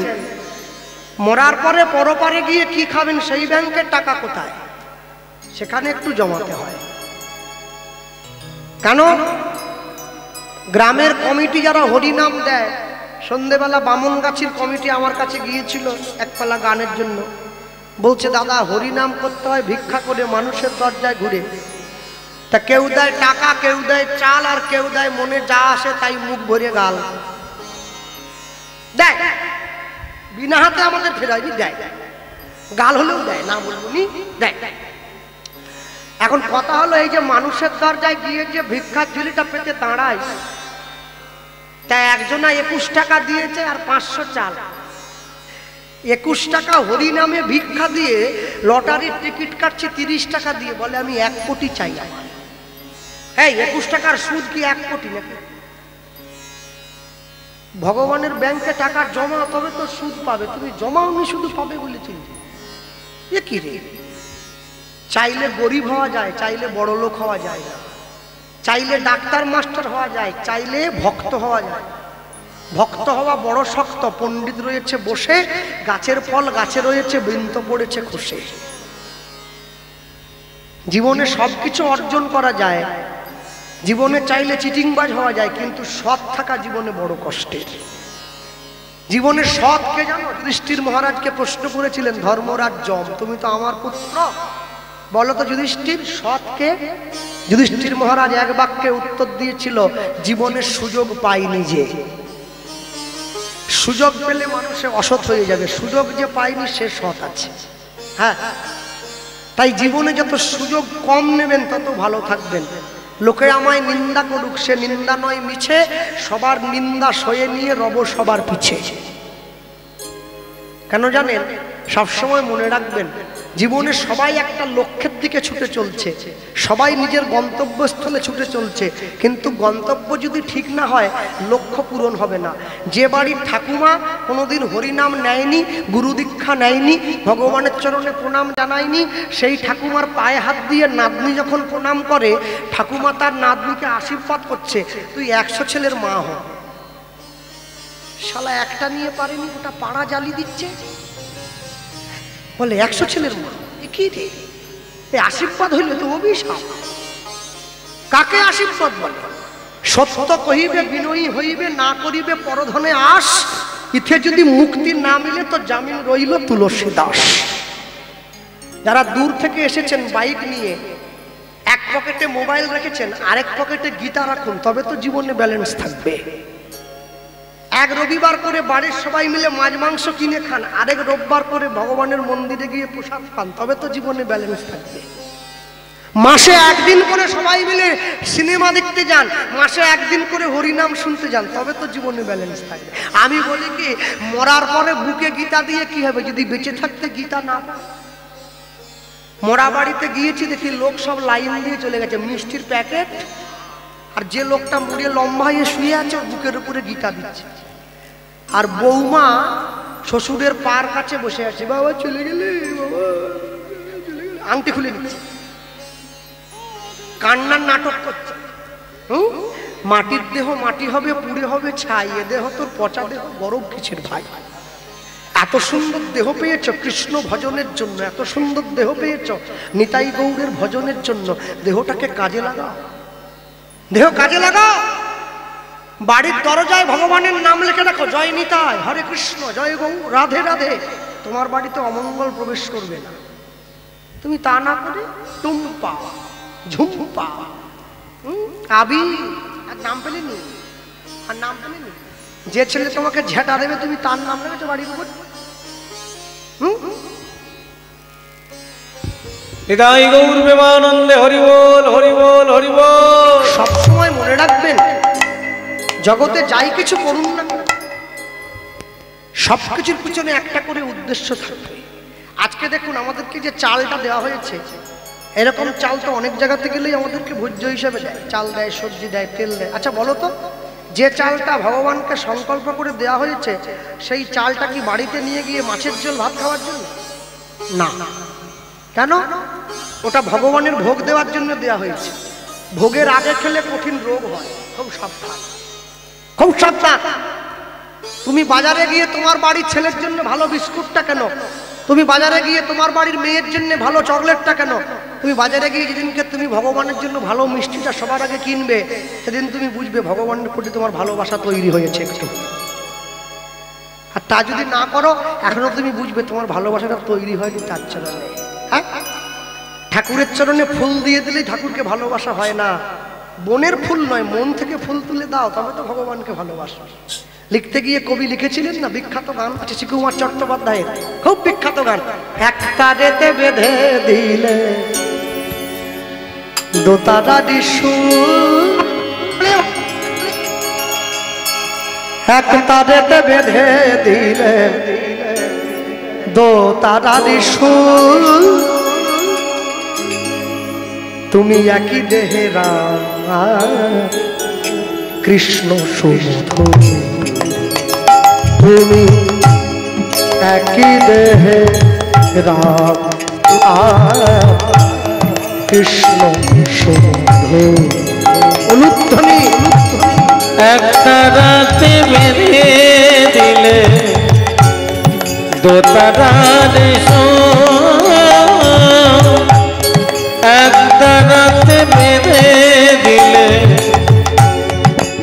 মরার পরে পরপারে গিয়ে কি খাবেন সেই ব্যাংকের টাকা কোথায়? সেখানে একটু জমাতে হয়। কেন? গ্রামের কমিটি যারা হরিনাম দেয়, সন্ধেবেলা বামনগাছির কমিটি আমার কাছে গিয়েছিল একপালা গানের জন্য। বলছে দাদা হরিনাম করতে হয় ভিক্ষা করে মানুষের দরজায় ঘুরে, তা কেউ দেয় টাকা, কেউ দেয় চাল, আর কেউ দেয় মনে যা আসে তাই মুখ ভরে গাল দেয়। বিনা হাতে আমাদের ফেরাইনি, দেয় গাল হলেও দেয়, না বলবো নি, দেয়। এখন কথা হলো, এই যে মানুষের দরজায় গিয়ে যে ভিক্ষার ঝুলিটা পেতে দাঁড়ায়, তা একজনা 21 টাকা দিয়েছে আর 500 চাল। 21 টাকা হরিনামে ভিক্ষা দিয়ে লটারির টিকিট কাটছে 30 টাকা দিয়ে, বলে আমি 1 কোটি চাই। এই 21 টাকার সুদ কি 1 কোটি নাকি? ভগবানের ব্যাংকে টাকা জমা, তবে তো সুদ পাবে। তুমি জমাওনি, শুধু পাবে বলেছি। এ কি রে? চাইলে গরিব হওয়া যায়, চাইলে বড় লোক হওয়া যায় না। চাইলে ডাক্তার মাস্টার হওয়া যায়, চাইলে ভক্ত হওয়া যায়। ভক্ত হওয়া বড় শক্ত। পণ্ডিত রয়েছে বসে, গাছের ফল গাছে রয়েছে, বৃন্ত পড়েছে খসে। জীবনে সবকিছু অর্জন করা যায়, জীবনে চাইলে চিটিংবাজ হওয়া যায়, কিন্তু সৎ থাকা জীবনে বড় কষ্টের। জীবনে সৎ কে জানো? যুধিষ্ঠির মহারাজকে প্রশ্ন করেছিলেন ধর্মরাজ যম, তুমি তো আমার পুত্র, বলো তো যুধিষ্ঠির সৎ কে? যুধিষ্ঠির মহারাজ এক বাক্যে উত্তর দিয়েছিল, জীবনের সুযোগ পাইনি যে। সুযোগ পেলে মানুষে অসৎ হয়ে যাবে, সুযোগ যে পাইনি সে সৎ আছে। হ্যাঁ, তাই জীবনে যত সুযোগ কম নেবেন তত ভালো থাকবেন। লোকে আমায় নিন্দা করুক, সে নিন্দা নয় মিছে, সবার নিন্দা সয়ে নিয়ে রব সবার পিছে। কেন জানেন? সবসময় মনে রাখবেন, জীবনে সবাই একটা লক্ষ্যের দিকে ছুটে চলছে, সবাই নিজের গন্তব্যস্থলে ছুটে চলছে, কিন্তু গন্তব্য যদি ঠিক না হয় লক্ষ্য পূরণ হবে না। যে বাড়ির ঠাকুমা কোনোদিন হরিনাম নেয়নি, গুরু দীক্ষা নেয়নি, ভগবানের চরণে প্রণাম জানায়নি, সেই ঠাকুমার পায়ে হাত দিয়ে নাতনি যখন প্রণাম করে, ঠাকুমা তার নাতনিকে আশীর্বাদ করছে, তুই 100 ছেলের মা হ। শালা একটা নিয়ে পারেনি, ওটা পাড়া জ্বালি দিচ্ছে, বলে 100 ছেলের মা। কি রে? এই আশীর্বাদ হইলে তো অভিশাপ। কাকে আশীর্বাদ বলে? সত্য কহিবে বিনয়ী হইবে, না করিবে পরধনে আশ, ইথে যদি মুক্তি না মিলে তো জামিন রইল তুলসী দাস। যারা দূর থেকে এসেছেন বাইক নিয়ে, এক পকেটে মোবাইল রেখেছেন, আরেক পকেটে গীতা রাখুন, তবে তো জীবনে ব্যালেন্স থাকবে। এক রবিবার করে বাড়ির সবাই মিলে মাছ মাংস কিনে খান, আরেক রোববার করে ভগবানের মন্দিরে গিয়ে প্রসাদ খান, তবে তো জীবনে ব্যালেন্স থাকবে। মাসে একদিন করে সবাই মিলে সিনেমা দেখতে যান, মাসে একদিন করে হরিনাম শুনতে যান, তবে তো জীবনে ব্যালেন্স থাকবে। আমি বলি কি, মরার পরে বুকে গীতা দিয়ে কি হবে যদি বেঁচে থাকতে গীতা না পায়? মরা বাড়িতে গিয়েছি, দেখি লোক সব লাইন দিয়ে চলে গেছে, মিষ্টির প্যাকেট, আর যে লোকটা মুড়ে লম্বা হয়ে শুয়ে আছে ওর বুকের উপরে গীতা দিচ্ছে, আর বৌমা শ্বশুরের পার কাছে বসে আছে, বাবা চলে গেলে, বাবা চলে গেলে, আংটি খুলে নিচ্ছে, কান্নার নাটক করছে। মাটির দেহ মাটি হবে, পুড়ে হবে ছাই, এ দেহ তোর পচা দেহ, গরম কিসের ভাই? এত সুন্দর দেহ পেয়েছ কৃষ্ণ ভজনের জন্য, এত সুন্দর দেহ পেয়েছ নিতাই গৌরের ভজনের জন্য, দেহটাকে কাজে লাগাও, দেহ কাজে লাগাও। বাড়ির দরজায় ভগবানের নাম লিখে রাখো, জয় নিতাই, হরে কৃষ্ণ, জয় গৌ, রাধে রাধে। তোমার বাড়িতে অমঙ্গল প্রবেশ করবে না। তুমি তা না করে টুম্পা, ঝুম্পা, আবি, আর নাম পেলেনি, আর নাম পেলেনি। যে ছেলে তোমাকে ঝেঁটা দেবে তুমি তার নাম রেখেছো বাড়ির উপর। নিতাই গৌর প্রেমানন্দে হরি বল, হরি বল, হরি বল। সবসময় মনে রাখবেন, জগতে যাই কিছু করুন না, সবকিছুর পিছনে একটা করে উদ্দেশ্য থাকবে। আজকে দেখুন আমাদেরকে যে চালটা দেওয়া হয়েছে, এরকম চাল তো অনেক জায়গাতে গেলেই আমাদেরকে ভোজ্য হিসাবে দেয়, চাল দেয়, সবজি দেয়, তেল দেয়। আচ্ছা বলো তো, যে চালটা ভগবানকে সংকল্প করে দেওয়া হয়েছে, সেই চালটা কি বাড়িতে নিয়ে গিয়ে মাছের ঝোল ভাত খাওয়ার জন্য? না। কেন? ওটা ভগবানের ভোগ দেওয়ার জন্য দেওয়া হয়েছে। ভোগের আগে খেলে কঠিন রোগ হয়, খুব সাবধান, খুব সাবধান। তুমি বাজারে গিয়ে তোমার বাড়ির ছেলের জন্য ভালো বিস্কুটটা কেন? তুমি বাজারে গিয়ে তোমার বাড়ির মেয়ের জন্য ভালো চকলেটটা কেন? তুমি বাজারে গিয়ে যেদিনকে তুমি ভগবানের জন্য ভালো মিষ্টিটা সবার আগে কিনবে, সেদিন তুমি বুঝবে ভগবানের প্রতি তোমার ভালোবাসা তৈরি হয়েছে একটু। আর তা যদি না করো, এখনো তুমি বুঝবে তোমার ভালোবাসাটা তৈরি হয়নি তার চরণে। হ্যাঁ, ঠাকুরের চরণে ফুল দিয়ে দিলেই ঠাকুরকে ভালোবাসা হয় না। বনের ফুল নয়, মন থেকে ফুল তুলে দাও, তবে তো ভগবানকে ভালোবাসো। লিখতে গিয়ে কবি লিখেছিলেন না, বিখ্যাত গান আছে শ্রীকুমার চট্টোপাধ্যায়ের, খুব বিখ্যাত গান, একটা রেতে বেঁধে দিলে দোতারা দিশু, একটা রেতে বেঁধে দিলে দোতারা দিশু, তুমি একই দেহে রাম কৃষ্ণ সুমধুর। ভূমি একই দেহে রাম কৃষ্ণ শুধু অনুধ্বনি একটা রাতে বেঁধে দিলে দোতারার একটা রাতে বেঁধে দিলে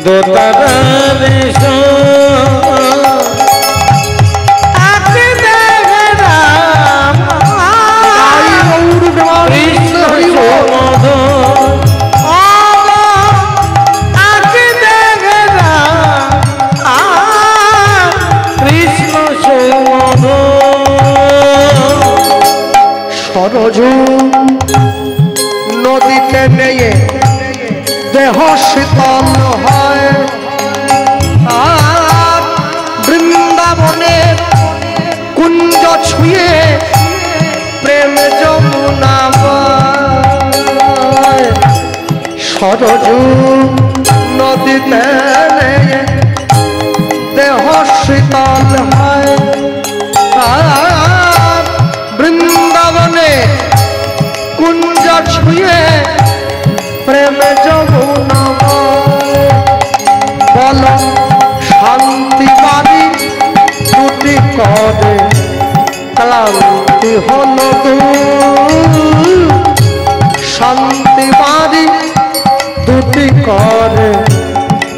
দোতারার সরজু নদীতে নেয়ে দেহ শীতল হয় আর বৃন্দাবনে কুঞ্জ ছুঁয়ে প্রেম যমুনা বয়। সরজু নদীতে নেয়ে দেহ শীতল হয় আর বৃন্দাবনে কুঞ্জ ছুঁয়ে প্রেম যমুনা বল শান্তি বাড়ি দুটি করে ক্লান্তি হল শান্তি বাড়ি দুটি করে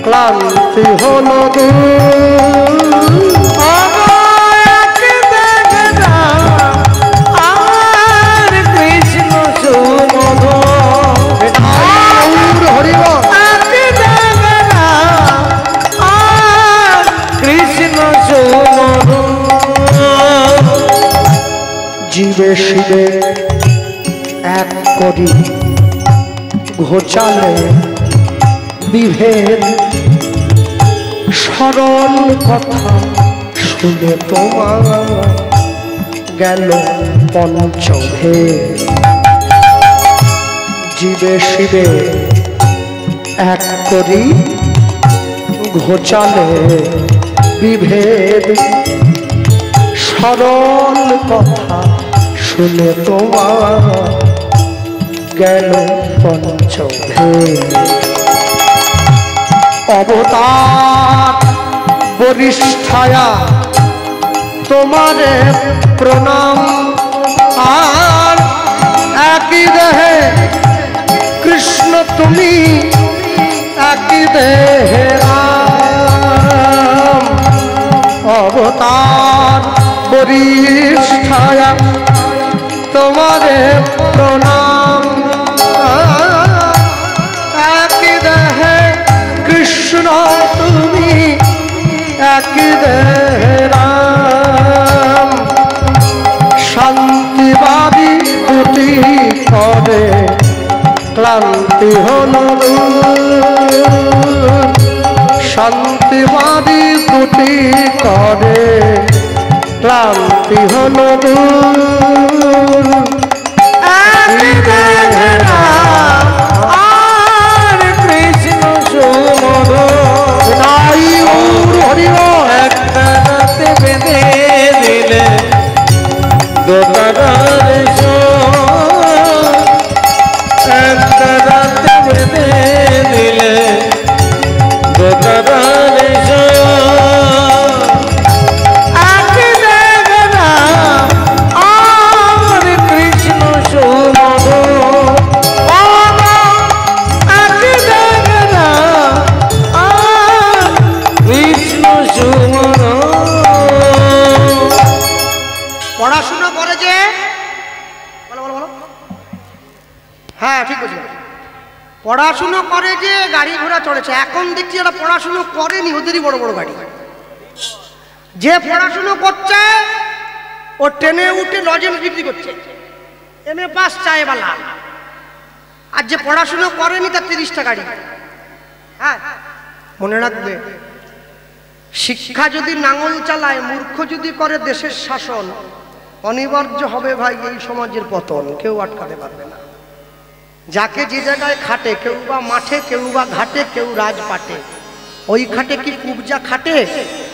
ক্লান্তি হল জীবে শিবে এক করি ঘোচালে বিভেদ সরল কথা শুনে তোমার গেল পঞ্চভেদ। জীবে শিবে এক করি ঘোচালে বিভেদ সরল কথা শুনে তোমার গেল পঞ্চভেদ। অবতার বরিষ্ঠায়া তোমারে প্রণাম আর একই দেহে কৃষ্ণ তুমি একই দেহে রাম। অবতার বরিষ্ঠায়া তোমারে প্রণাম একই দেহে কৃষ্ণ তুমি একই দেহে রাম। শান্তিবাদী দুটি করে ক্লান্তি হল শান্তিবাদী দুটি করে ক্লান্তি হল আর কৃষ্ণ সুমধুর একটা রাতে বেঁধে দিলে দোতারার একটা রাতে বেঁধে দিলে দোতারার পড়াশোনা করে যে বলো বলো বলো হ্যাঁ ঠিক বলছি পড়াশুনো করে যে গাড়ি ঘোড়া চড়েছে এখন দেখছি যারা পড়াশুনো করেনি ওদেরই বড় বড় গাড়ি যে পড়াশুনো করছে ও ট্রেনে উঠে লজেন্স বিক্রি করছে এমএ পাস চায়বালা আর যে পড়াশুনো করেনি তার 30টা গাড়ি হ্যাঁ মনে রাখবে শিক্ষা যদি নাঙল চালায় মূর্খ যদি করে দেশের শাসন অনিবার্য হবে ভাই এই সমাজের পতন কেউ আটকাতে পারবে না যাকে যে জায়গায় খাটে কেউ বা মাঠে কেউ বা ঘাটে কেউ রাজপাটে ওই খাটে কি কুবজা খাটে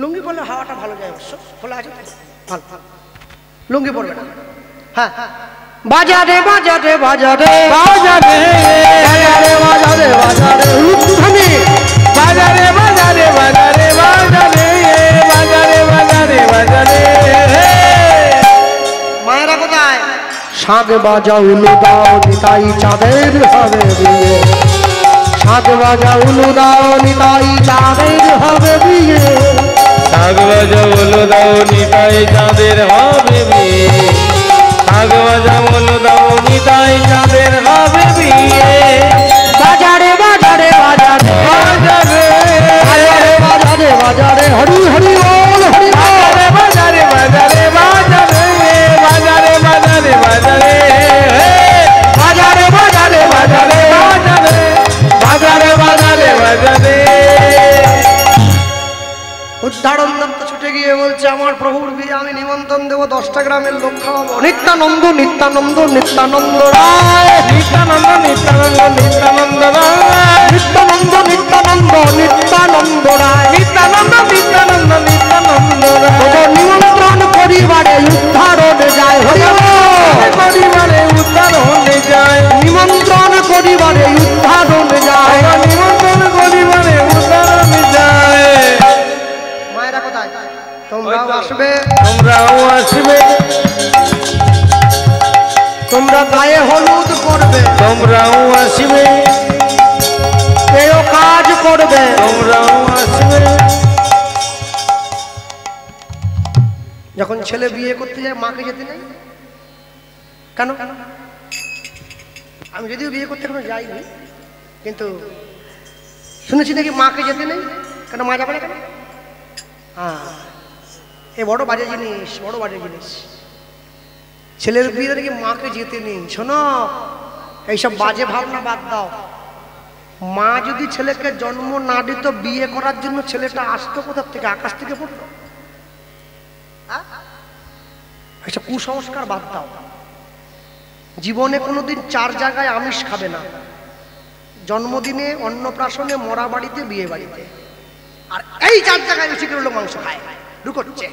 লুঙ্গি পরলে হাওয়াটা ভালো যায়, অবশ্য খোলা আছে ভালো, লুঙ্গি পরবে না। হ্যাঁ, বাজারে বাজারে বাজারে বাজারে বাজারে বাজারে বাজারে উঠুনি, বাজারে বাজারে বাজারে বাজারে বাজারে বাজারে বাজারে। মায়েরা কোথায়? শাক বাজা উলু দাও নিতাই চাঁদের হবে বিয়ে, শাক বাজা উলু দাও নিতাই চাঁদের হবে বিয়ে, শাক বাজা বলো দাও নিতাই চাঁদের হবে বিয়ে, শাক বাজা বলো দাও নিতাই চাঁদের হবে বিয়ে। বাজারে বাজারে বাজারে বাজারে বাজারে বাজারে বাজারে হরি হরি বল হরি বল, বাজারে বাজারে বাজারে বাজারে বাজারে বাজারে বাজারে বাজারে বাজারে বাজারে বাজারে বাজারে। উদ্ধারণ দত্ত ছুটে গিয়ে বলছে, আমার প্রভুর বিয়ে আমি নিমন্ত্রণ দেবো, 10টা গ্রামের লোক খাওয়াবো। নিত্যানন্দ নিত্যানন্দ নিত্যানন্দ রায়, নিত্যানন্দ নিত্যানন্দ নিত্যানন্দ রায়, নিত্যানন্দ নিত্যানন্দ নিত্যানন্দ রায়, নিত্যানন্দ নিত্যানন্দ নিত্যানন্দ রায়। নিমন্ত্রণ পরিবারে উদ্ধারণ যায়, হরি বল। পরিবারে উদ্ধারণে যায়, নিমন্ত্রণ পরিবারে উদ্ধারণ যায়, নিমন্ত্রণ পরিবারে উদ্ধারণে যায়। মায়েরা কোথায়? তোমরাও আসবে, তোমরাও আসবে, তোমরা গায়ে হলুদ করবে, তোমরাও আসবে, কেউ কাজ করবে, তোমরাও আসবে। যখন ছেলে বিয়ে করতে যায় মাকে যেতে নেই কেন? আমি যদিও বিয়ে করতে এখনো যাইনি, কিন্তু শুনেছি নাকি মাকে যেতে নেই কেন? মা যাবে না কেন? হ্যাঁ, এ বড় বাজে জিনিস, বড় বাজে জিনিস। ছেলের বিয়ে নাকি মাকে যেতে নেই। শোনো, এইসব বাজে ভাবনা বাদ দাও। মা যদি ছেলেকে জন্ম না দিত, বিয়ে করার জন্য ছেলেটা আসতো কোথার থেকে? আকাশ থেকে পড়তো? এইসব কুসংস্কার বাদ দাও। জীবনে কোনোদিন 4 জায়গায় আমিষ খাবে না, জন্মদিনে, অন্নপ্রাশনে, মরা বাড়িতে, বিয়ে বাড়িতে। আর এই 4 জায়গায় বেশি করে লোক মাংস খায়, ঢুকছে।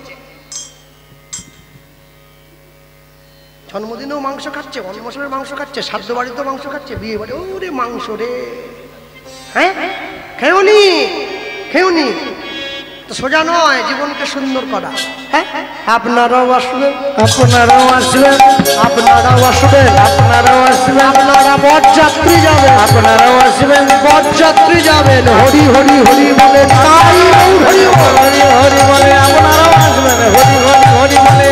জন্মদিনেও মাংস খাচ্ছে, অন্নপ্রাশনের মাংস খাচ্ছে, শ্রাদ্ধ বাড়িতেও মাংস খাচ্ছে, বিয়ে বাড়ি ওরে মাংস রে। হ্যাঁ, খেউনি খেউনি তো সোজা নয় জীবনকে সুন্দর করা। হ্যাঁ, আপনারাও আসবেন, আপনারাও আসবেন, আপনারাও আসবেন, আপনারাও আসবেন, আপনারা বরযাত্রী যাবেন, আপনারাও আসবেন, বরযাত্রী যাবেন। হরি হরি হরি বলে তাই হরি হরি হরি বলে আপনারাও আসবেন, হরি হরি হরি বলে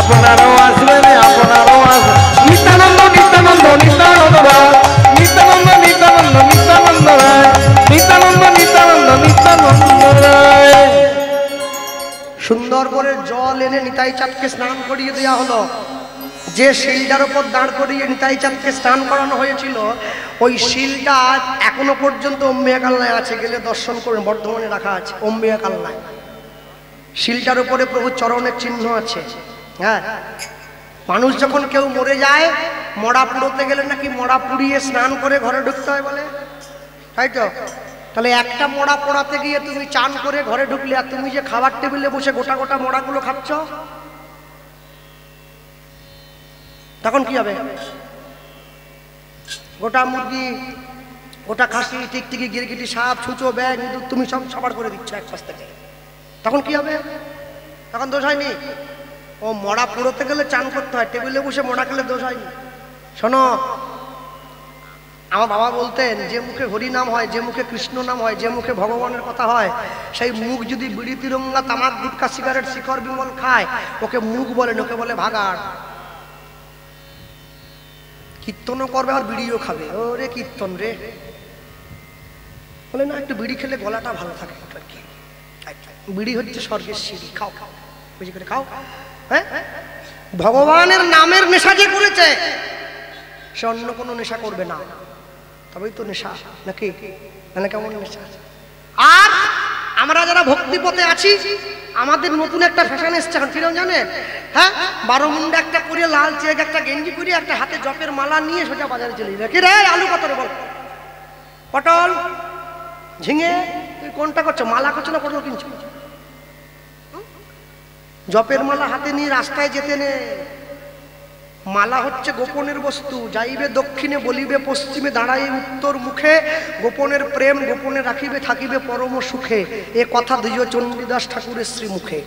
আপনারাও আসবেন, আপনারাও আসবেন। নিত্যানন্দ নিত্যানন্দ নিত্যানন্দ রায়, নিত্যানন্দ নিত্যানন্দ নিত্যানন্দ রায়, নিত্যানন্দ নিত্যানন্দ নিত্যানন্দ রায়। সুন্দর করে জল এনে নিতাই চাঁদকে স্নান করিয়ে দেওয়া হলো। যে শিলটার উপর দাঁড় করিয়ে নিতাই চাঁদকে স্নান করানো হয়েছিল, ওই শিলটা এখনো পর্যন্ত অম্বিকা কালনায় আছে, গেলে দর্শন করবেন, বর্ধমানে রাখা আছে অম্বিকা কালনায়। শিলটার উপরে প্রভু চরণের চিহ্ন আছে। হ্যাঁ, মানুষ যখন কেউ মরে যায়, মরা পুড়োতে গেলে নাকি মরা পুড়িয়ে স্নান করে ঘরে ঢুকতে হয় বলে, তাই তো? তাহলে একটা মরা পোড়াতে গিয়ে তুমি চান করে ঘরে ঢুকলে, আর তুমি যে খাবার টেবিলে বসে গোটা গোটা মরাগুলো খাচ্ছ, তখন কি হবে? গোটা মুরগি, গোটা খাসি, টিকটিকি, গিরগিটি, সাপ, ছুঁচো, ব্যাগ, ইঁদুর তুমি সব সাবার করে দিচ্ছ এক পাশ থেকে, তখন কি হবে? তখন দোষ হয়নি? ও মরা পুড়োতে গেলে চান করতে হয়, টেবিলে বসে মরা খেলে দোষ হয়নি। শোনো, আমার বাবা বলতেন, যে মুখে হরি নাম হয়, যে মুখে কৃষ্ণ নাম হয়, যে মুখে ভগবানের কথা হয়, সেই মুখ যদি বিড়ি, তিরঙ্গা, তামাক, গুটকা, সিগারেট, শিখর, বিমল খায়, ওকে মুখ বলে, ওকে বলে ভাগাড়। কীর্তনও করবে আর বিড়িও খাবে, ওরে কীর্তন রে। বলে না, একটু বিড়ি খেলে গলাটা ভালো থাকে। বিড়ি হচ্ছে স্বর্গের সিঁড়ি, খাও খাও, বুঝি করে খাও। হ্যাঁ, ভগবানের নামের নেশা যে করেছে, সে অন্য কোনো নেশা করবে না, তবেই তো নেশা, নাকি? না কেমন নেশা? আর আমরা যারা ভক্তি পথে আছি, আমাদের নতুন একটা ফ্যাশন এসছে এখন, কিরকম জানেন? হ্যাঁ, 12 মুন্ডা একটা করে, লাল চেক একটা গেঞ্জি করে, একটা হাতে জপের মালা নিয়ে সোজা বাজারে চলে যাবে। কি রে, আলু কত রে বল? পটল ঝিঙে তুই কোনটা করছো? মালা করছো না পটল কিনছো? জপের মালা হাতে নিয়ে রাস্তায় যেতে নে। মালা হচ্ছে গোপনের বস্তু। যাইবে দক্ষিণে বলিবে পশ্চিমে, দাঁড়াই উত্তর মুখে, গোপনের প্রেম গোপনে রাখিবে থাকিবে পরম সুখে। এ কথা দ্বিজ চণ্ডীদাস ঠাকুরের শ্রীমুখে।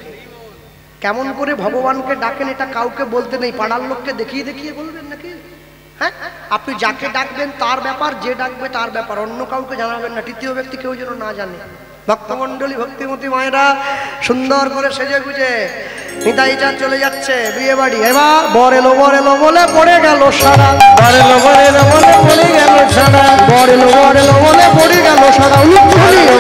কেমন করে ভগবানকে ডাকেন এটা কাউকে বলতে নেই, পাড়ার লোককে দেখিয়ে দেখিয়ে বলবেন নাকি? হ্যাঁ, আপনি যাকে ডাকবেন তার ব্যাপার, যে ডাকবে তার ব্যাপার, অন্য কাউকে জানাবেন না, তৃতীয় ব্যক্তি কেউ যেন না জানে। ভক্তমণ্ডলী ভক্তিমতী মায়েরা সুন্দর করে সেজে গুজে নিতাই চাঁদ চলে যাচ্ছে বিয়ে বাড়ি। এবার বর এলো বলে পড়ে গেল সারা, বর এলো বলে পড়ে গেল সারা, বর এলো বলে পড়ে গেল সারা,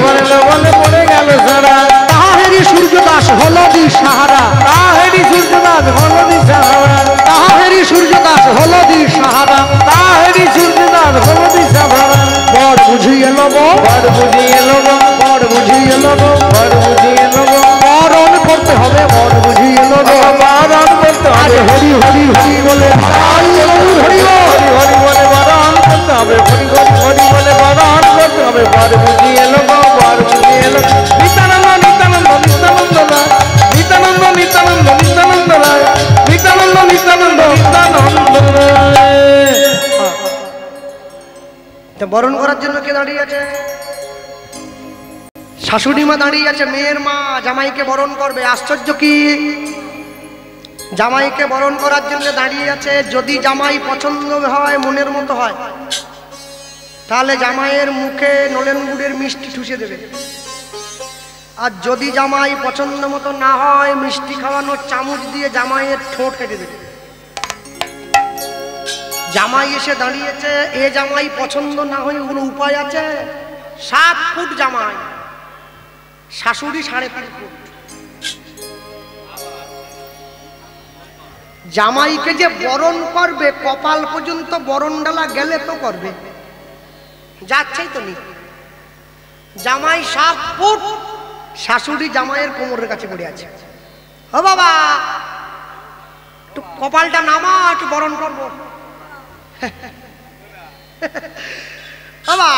বর এলো বলে পড়ে গেল সারা। তাহারি সূর্যদাস হলো দিশাহারা, তাহেরি সূর্যদাস হলো দিশাহারা, তাহারি সূর্যদাস হলো দিশাহারা, তাহেরি সূর্যদাস হলো দিশাহারা। বর বুঝিয়ে লব, বর বুঝিয়ে লোক, বর বুঝিয়ে লব, বর বুঝিয়ে লোক, বরণ করতে হবে, বর বুঝিয়ে লব। বারণ করতে হবে, হরি হরি হরি বলে হরি হরি হরি হরি বলে বারণ করতে হবে, হরি হরি হরি বলে বারণ করতে হবে। বর বুঝিয়ে লোক, বর বুঝিয়ে লোক। নিত্যানন্দ নিত্যানন্দ নিত্যানন্দ রায়, নিত্যানন্দ নিত্যানন্দ নিত্যানন্দ রায়, নিত্যানন্দ নিত্যানন্দ নিত্যানন্দ রায়। বরণ করার জন্য কে দাঁড়িয়ে আছে? শাশুড়ি মা দাঁড়িয়ে আছে, মেয়ের মা জামাইকে বরণ করবে। আশ্চর্য কি, জামাইকে বরণ করার জন্য দাঁড়িয়ে আছে। যদি জামাই পছন্দ হয়, মনের মতো হয়, তাহলে জামাইয়ের মুখে নলেন গুড়ের মিষ্টি ঠুসে দেবে। আর যদি জামাই পছন্দ মতো না হয়, মিষ্টি খাওয়ানোর চামচ দিয়ে জামাইয়ের ঠোঁট কেটে দেবে। জামাই এসে দাঁড়িয়েছে, এ জামাই পছন্দ না হয়ে কোনো উপায় আছে? 7 ফুট জামাই, শাশুড়ি 3.5 ফুট। জামাইকে যে বরণ করবে, কপাল পর্যন্ত বরণ ডালা গেলে তো করবে, যাচ্ছেই তো নি। জামাই 7 ফুট, শাশুড়ি জামাইয়ের কোমরের কাছে পড়ে আছে। ও বাবা, একটু কপালটা নামা, একটু বরণ করবো। বাবা,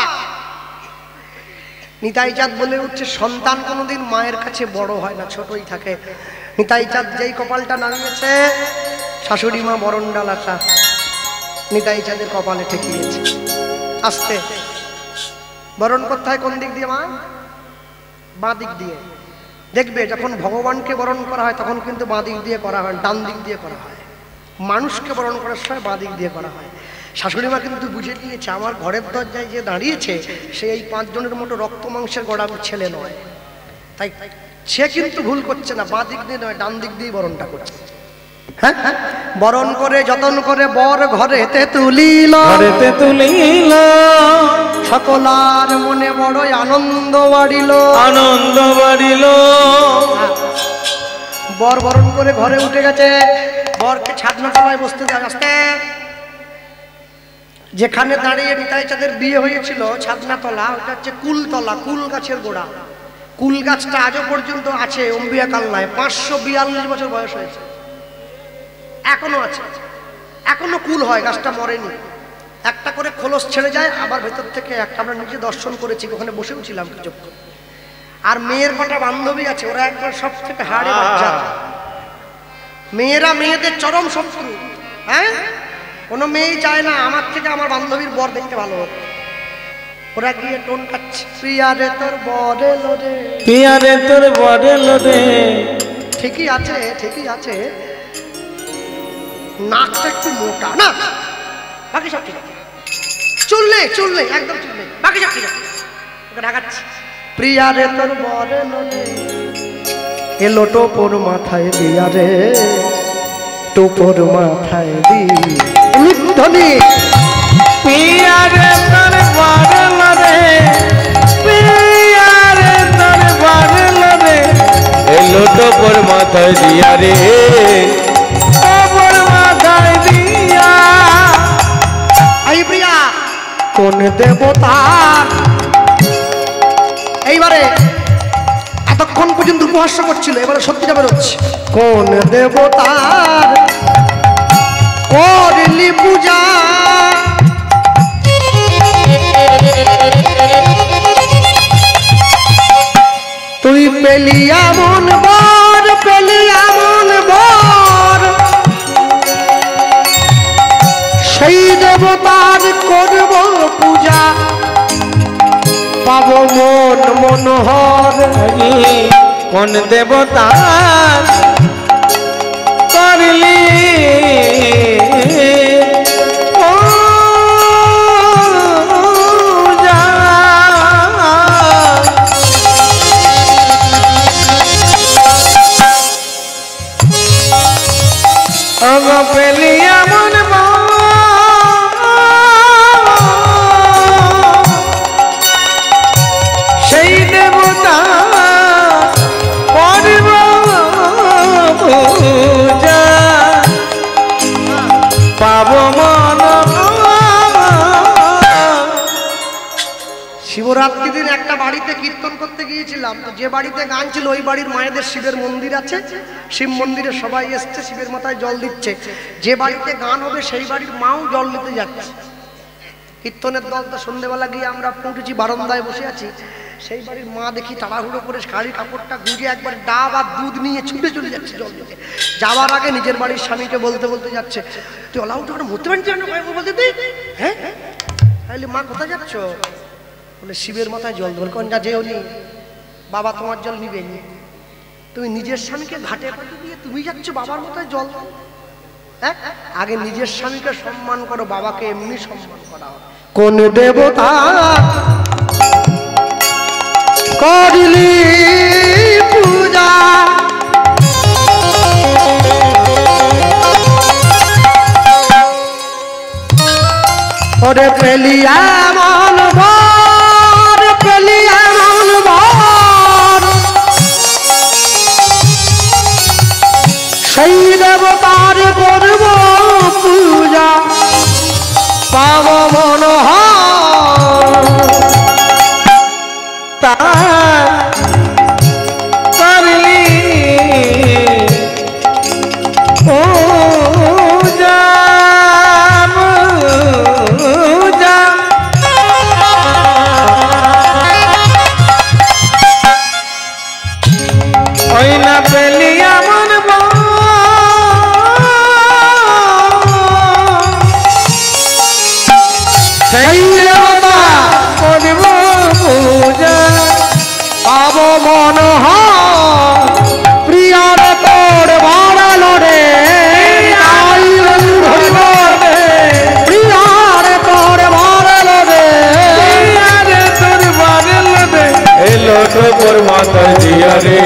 নিতাই চাঁদ বলে উঠছে, সন্তান কোনোদিন মায়ের কাছে বড় হয় না, ছোটই থাকে। নিতাই চাঁদ যেই কপালটা নামিয়েছে, শাশুড়ি মা বরণ ডালাটা নিতাই চাঁদের কপালে ঠেকিয়েছে। আস্তে বরণ করতে হয় কোন দিক দিয়ে মা? বাঁ দিক দিয়ে। দেখবে যখন ভগবানকে বরণ করা হয় তখন কিন্তু বাঁ দিক দিয়ে করা হয়, ডান দিক দিয়ে করা হয়। মানুষকে বরণ করার সময় বাঁ দিক দিয়ে করা হয়। শাশুড়ি মা কিন্তু বুঝে নিয়েছে, আমার ঘরের দরজায় যে দাঁড়িয়েছে সে এই 5 জনের মতো রক্ত মাংসের গড়া ছেলে নয়, তাই সে কিন্তু ভুল করছে না, বাঁ দিক দিয়ে নয়, ডান দিক দিয়ে বরণটা করছে। হ্যাঁ, বরণ করে যতন করে বর ঘরেতে তুলিল, ঘরেতে তুলিল, সকলার মনে বড়ই আনন্দ বাড়িল, আনন্দ বাড়িল। বর বরণ করে ঘরে উঠে গেছে, বরকে ছাদনা তলায় বসতে দেওয়া। আসতে যেখানে দাঁড়িয়ে নিতাই চাঁদের বিয়ে হয়েছিল, ছাদনা তলা, ওটা হচ্ছে কুলতলা, কুল গাছের গোড়া। কুল গাছটা আজও পর্যন্ত আছে অম্বিয়া কালনায়, 542 বছর বয়স হয়েছে, এখনো আছে, এখনো কুল হয়, গাছটা মরেনি। একটা করে খোলস ছেড়ে যায়, আবার ভেতর থেকে একটা আমরা নিজে দর্শন করেছি, ওখানে বসেও ছিলাম কিছুক্ষণ। আর মেয়ের কটা বান্ধবী আছে, ওরা একবার সব থেকে হাড়ে বাচ্চা। মেয়েরা মেয়েদের চরম শত্রু। হ্যাঁ, কোনো মেয়েই চায় না আমার থেকে আমার বান্ধবীর বর দেখতে ভালো হোক। ওরা গিয়ে টোন কাচ্ছে, প্রিয়ারে তোর বর এলো রে, প্রিয়ারে তোর বর এলো রে। ঠিকই আছে, ঠিকই আছে, নাকটা একটু মোটা না, বাকি সব ঠিক আছে। চুল নেই, চুল নেই, একদম চুল নেই, বাকি সব ঠিক আছে। ওকে ঢাকাচ্ছি, প্রিয়ারে তোর বর এলো রে, এলো টোপর মাথায় দিয়া রে, টোপর মাথায় দি ধ্বনি। প্রিয়ারে তোর বর এলো রে, প্রিয়ারে তোর বর এলো রে, এলো টোপর মাথায় দিয়া রে, টোপর মাথায় দিয়া। এই প্রিয়া কোন দেবতা, এইবারে এতক্ষণ পর্যন্ত উপহাস্য করছিল, এবারে সত্যিটা বেরোচ্ছে। কোন দেবতার করলি পূজা, পেলি এমন বর, পেলি এমন বর, সেই দেবতার করব পূজা, পাবো মন মনোহর। কোন দেবতার করলি পূজা, ওগো পেলি এমন সেই দেবতা করব পূজা, পাব মন। শিবরাত্রি দিন একটা বাড়িতে কীর্তন করতে গিয়েছিলাম, তো যে বাড়িতে গান ছিল ওই বাড়ির মায়েদের শিবের মন্দির আছে, শিব মন্দিরে সবাই এসছে, শিবের মাথায় জল দিচ্ছে। যে বাড়িতে গান হবে সেই বাড়ির মাও জল দিতে যাচ্ছে। কীর্তনের দল তো সন্ধ্যেবেলা গিয়ে আমরা উঠেছি, বারান্দায় বসে আছি। সেই বাড়ির মা দেখি তাড়াহুড়ো করে শাড়ি কাপড়টা গুঁজে একবার ডাব আর দুধ নিয়ে ছুটে চলে যাচ্ছে জল দিতে। যাওয়ার আগে নিজের বাড়ির স্বামীকে বলতে বলতে যাচ্ছে, তুই ওলা উঠে মরতে পারছি না বলতে তুই, হ্যাঁ তাহলে মা কোথায় যাচ্ছ? বলে শিবের মাথায় জল দেবেন। কোন যা যেও নি, বাবা তোমার জল নিবে নি। তুমি নিজের স্বামীকে ঘাটে পাঠিয়ে দিয়ে তুমি যাচ্ছ বাবার মাথায় জল। হ্যাঁ, আগে নিজের স্বামীকে সম্মান করো, বাবাকে এমনি সম্মান করা হয়। কোন দেবতা করলি পূজা, ওরে পেলি এমন বর, পেলি এমন বর, সেই দেবতার করব পূজা, পাব মনোহর। তার করলি পূজা, পূজা, ওই না পেলি এমন সেই দেবতা করব পূজা, পাব মনোহর। প্রিয়ার তোর বাড়ালো রে, প্রিয়ার তোর বাড়ালো রে, তোর বাদল দে এলো তোর মাতা দিয়া রে,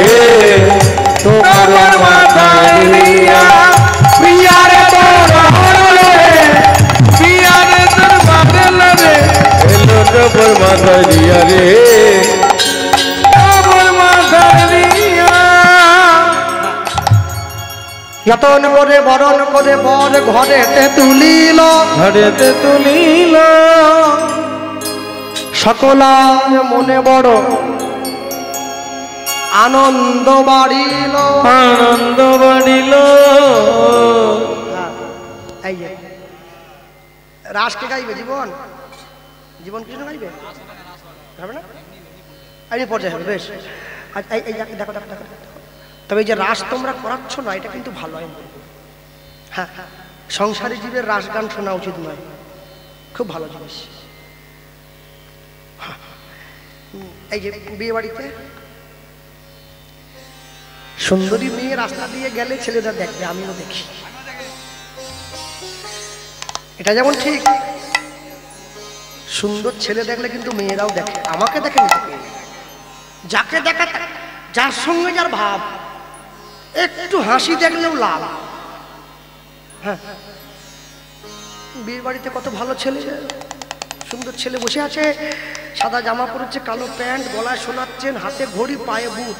তোর মাতা দিয়া, প্রিয়ার তোর বাড়ালো রে, পিয়ারে তোর বাদল দে এলো তোর মাতা দিয়া রে, তোর মাতা দিয়া। যতন করে বরণ করে বর ঘরেতে তুলিল, ঘরেতে তুলিল, সকলার মনে বড় আনন্দ বাড়িল। আনন্দ বাড়িল। এই যে রাসকে গাইবে জীবন, জীবন কৃষ্ণ গাইবে, হবে না? এই পর্যায়ে হবে, বেশ। এই দেখো দেখো দেখো, তবে এই যে রাস তোমরা করাচ্ছ না, এটা কিন্তু ভালো হয়। হ্যাঁ, সংসারী জীবের রাস গান শোনা উচিত নয়, খুব ভালো জিনিস। এই যে বিয়ে বাড়িতে সুন্দরী মেয়ে রাস্তা দিয়ে গেলে ছেলেরা দেখবে, আমিও দেখি। এটা যেমন ঠিক, সুন্দর ছেলে দেখলে কিন্তু মেয়েরাও দেখে, আমাকে দেখে যাকে দেখা, যার সঙ্গে যার ভাব, একটু হাসি দেখলেও লাভ। হ্যাঁ, বিয়ে বাড়িতে কত ভালো ছেলে, সুন্দর ছেলে বসে আছে, সাদা জামা পরেছে, কালো প্যান্ট, গলায় শোনাচ্ছেন, হাতে ঘড়ি, পায়ে বুট,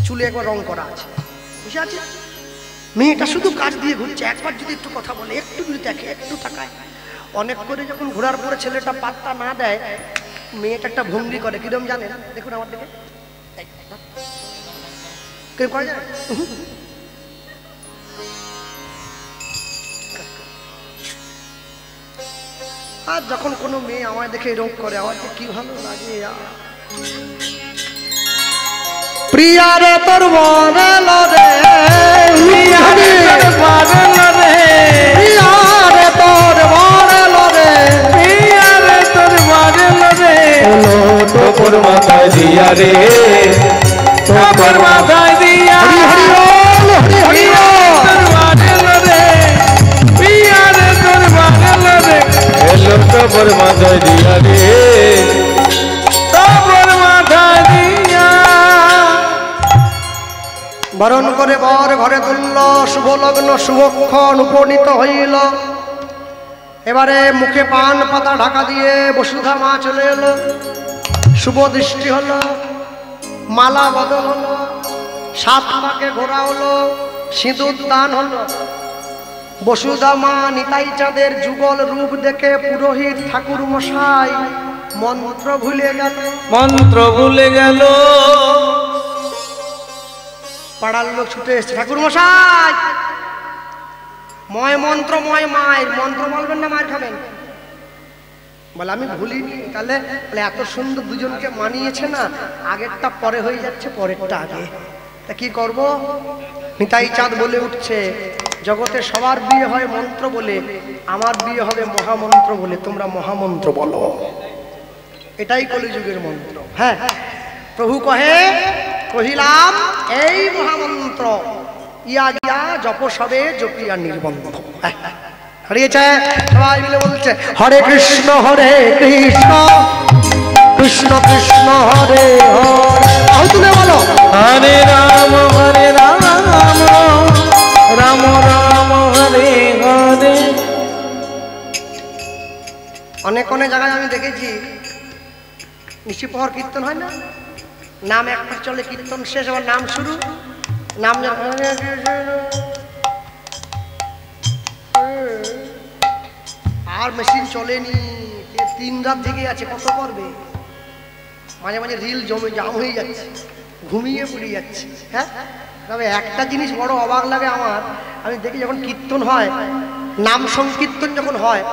চুলে একবার রং করা আছে, বসে আছে। মেয়েটা শুধু কাজ দিয়ে ঘুরছে, একবার যদি একটু কথা বলে, একটু যদি দেখে, একটু তাকায়। অনেক করে যখন ঘোরার পরে ছেলেটা পাত্তা না দেয়, মেয়েটা একটা ভঙ্গি করে, কিরম জানেন? দেখুন আমার দিকে, কিরম করে জানেন? আর যখন কোনো মেয়ে আমায় দেখে এরকম করে, আমার কি ভালো লাগে। প্রিয়ারে তোর বরেল রে প্রিয়ারে তোর বরেল রে প্রিয়ারে তোর বরেল রে প্রিয়ারে তোর বরেল রে তোর মাথায় দিয়া রে তোর মাথায় দিয়া হরি হরি বল হরি হরি বল তোর বরেল রে প্রিয়ারে তোর বরেল রে এলো তোর মাথায় দিয়া রে তোর মাথায় দিয়া বরণ করে বর ঘরে তুলল শুভ লগ্ন শুভক্ষণ উপনীত হইল এবারে মুখে পান পাতা ঢাকা দিয়ে বসুধা মা চলে এলো শুভ দৃষ্টি হলো মালা বদল হলো সাত পাকে ঘোরা হলো সিঁদুর দান হলো বসুধা মা নিতাই চাঁদের যুগল রূপ দেখে পুরোহিত ঠাকুর মশাই মন্ত্র ভুলে গেল মন্ত্র ভুলে গেল পাড়ার লোক ছুটে এসছে ঠাকুর মশাই ময় মন্ত্র ময় মায়ের মন্ত্র বলবেন না মায়ের খাবেন বলে আমি ভুলিনি তাহলে বলে এত সুন্দর দুজনকে মানিয়েছে না আগেরটা পরে হয়ে যাচ্ছে পরেরটা আগে তা কি করব নিতাই চাঁদ বলে উঠছে জগতে সবার বিয়ে হয় মন্ত্র বলে আমার বিয়ে হবে মহামন্ত্র বলে তোমরা মহামন্ত্র বলো এটাই কলিযুগের মন্ত্র হ্যাঁ প্রভু কহে কহিলাম এই মহামন্ত্র ইয়া গিয়া জপ সবে জপিয়া নির্বন্ধ হারিয়েছে সবাই মিলে বলছে হরে কৃষ্ণ কৃষ্ণ কৃষ্ণ হরে হরে তুলে বলো হরে রাম রাম রাম হরে হরে অনেক অনেক জায়গায় আমি দেখেছি নিশি প্রহর কীর্তন হয় না নাম একটা চলে কীর্তন শেষ আবার নাম শুরু নাম আর মেশিন চলেনি 3 রাত থেকে আছে কত করবে মাঝে মাঝে রিল জমে জাম হয়ে যাচ্ছে ঘুমিয়ে পড়ে যাচ্ছে হ্যাঁ তবে একটা জিনিস বড় অবাক লাগে আমার আমি দেখি যখন কীর্তন হয় নাম সংকীর্তন যখন হয়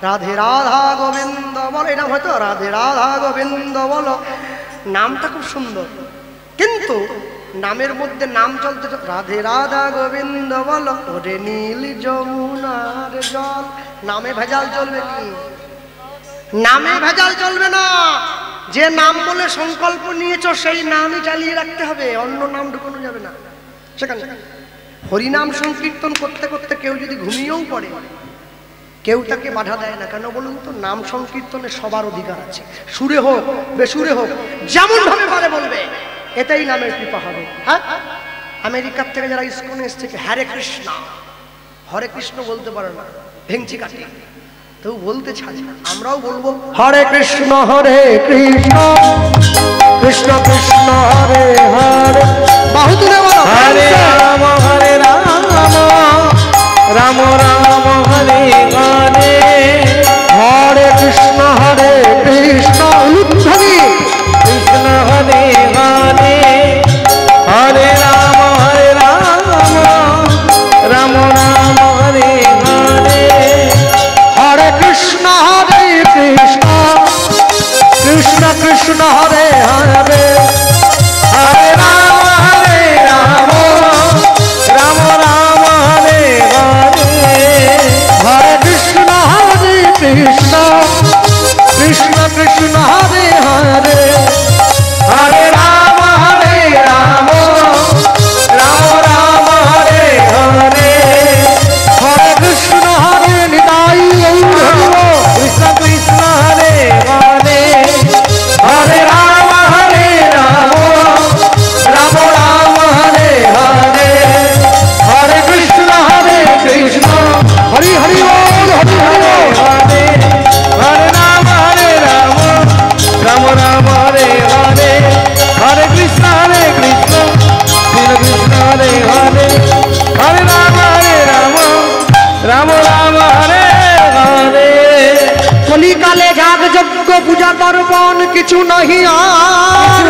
রাধে রাধা গোবিন্দ বলো এটা হয়তো রাধে রাধা গোবিন্দ বলো নামটা খুব সুন্দর কিন্তু নামের মধ্যে নাম চলতে রাধে রাধা গোবিন্দ বলো ওরে নীল যমুনার জল নামে ভেজাল চলবে কি নামে ভেজাল চলবে না যে নাম বলে সংকল্প নিয়েছো সেই নামই চালিয়ে রাখতে হবে অন্য নাম ঢুকানো যাবে না সেখানে হরিনাম সংকীর্তন করতে করতে কেউ যদি ঘুমিয়েও পড়ে কেউ তাকে বাধা দেয় না কেন বলুন তো নাম সংকীর্তনে সবার অধিকার আছে সুরে হোক বেসুরে হোক যেমন ভাবে পারে বলবে এটাই নামের কৃপা হবে হ্যাঁ আমেরিকার থেকে যারা ইসকনে এসছে হরে কৃষ্ণ বলতে পারে না ভেঙচি কাটি তো বলতে ছাড়ে আমরাও বলবো হরে কৃষ্ণ কৃষ্ণ কৃষ্ণ হরে হরে বাহু তুলে বলো হরে রাম রাম রাম হরে হরে হরে কৃষ্ণ উলুধ্বনি কৃষ্ণ হরে হরে হরে রাম রাম রাম হরে হরে হরে কৃষ্ণ কৃষ্ণ কৃষ্ণ হরে হরে হরে রাম রাম রাম হরে হরে হরে কৃষ্ণ কৃষ্ণ কৃষ্ণ হরে হরে হরে রাম রাম রাম হরে হরে হরে কৃষ্ণ হরে নিতাই কৃষ্ণ কৃষ্ণ হরে হরে হরে রাম রাম রাম হরে হরে হরে কৃষ্ণ কৃষ্ণ হরি হরি বল হরি হরি বল হরে হরে রাম রাম রাম হরে হরে হরে কৃষ্ণ কৃষ্ণ কৃষ্ণ হরে হরে হরে রাম রাম রাম হরে হরে কলিকালে যাগ যজ্ঞ পূজা পার্বণ কিছু নাহি আর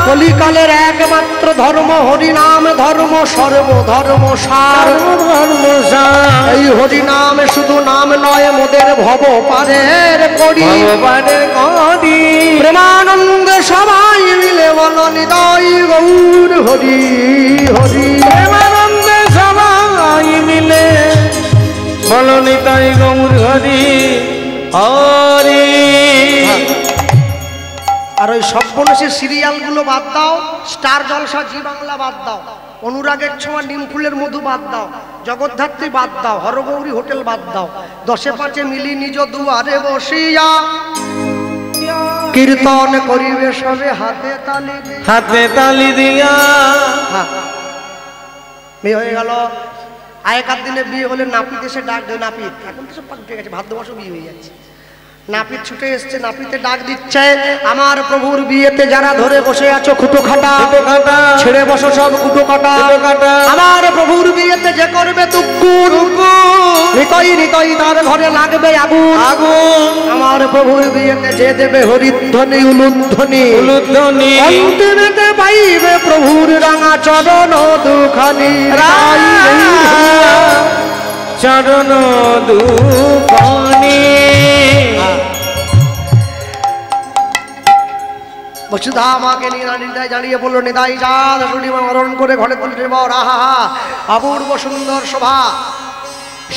কলিকালের একমাত্র ধর্ম হরিনাম ধর্ম সর্বধর্ম সার এই হরিনামে শুধু নাম নয় মোদের ভব পারের করি প্রেমানন্দে সবাই মিলে বল নিতাই হরি হরি। প্রেমানন্দে সবাই মিলে বলো নিতাই গৌর হরি হরি। আর ওই সব্যনশীর সিরিয়ালগুলো বাদ দাও, স্টার জলসা, জি বাংলা বাদ দাও, অনুরাগের ছোঁয়া, নিমফুলের মধু বাদ দাও, জগদ্ধাত্রী বাদ দাও, হরগৌরী হোটেল বাদ দাও, 10-5 মিলি নিজ দুয়ারে বসিয়া কীর্তন করিবে সবে হাতে তালি দিয়া। হাতে তালি দিয়া। বিয়ে হয়ে গেল। আগেকার দিনে বিয়ে হলে নাপিত এসে ডাক দেয়, নাপিত, এখন তো সব পাল্টে গেছে, ভাদ্র মাসে বিয়ে হয়ে যাচ্ছে। নাপিত ছুটে এসছে, নাপিতে ডাক দিচ্ছে, আমার প্রভুর বিয়েতে যারা ধরে বসে আছো খুঁটো খাটা, ছেড়ে বসো সব খুঁটো কাটা। আমার প্রভুর বিয়েতে যে করবে তুকুর, নিতই নিতই তার ঘরে লাগবে আগুন আগুন। আমার প্রভুর বিয়েতে যে দেবে হরিধ্বনি উলুধ্বনি উলুধ্বনি, অন্তিমেতে পাইবে প্রভুর রাঙা চরণ দুখানি, চরণ দুখানি। বসুধা আমাকে নিদায় জানিয়ে বললো, নিদাই চাঁদ মরণ করে ঘরে তুলতে বর, আহা অপূর্ব সুন্দর শোভা।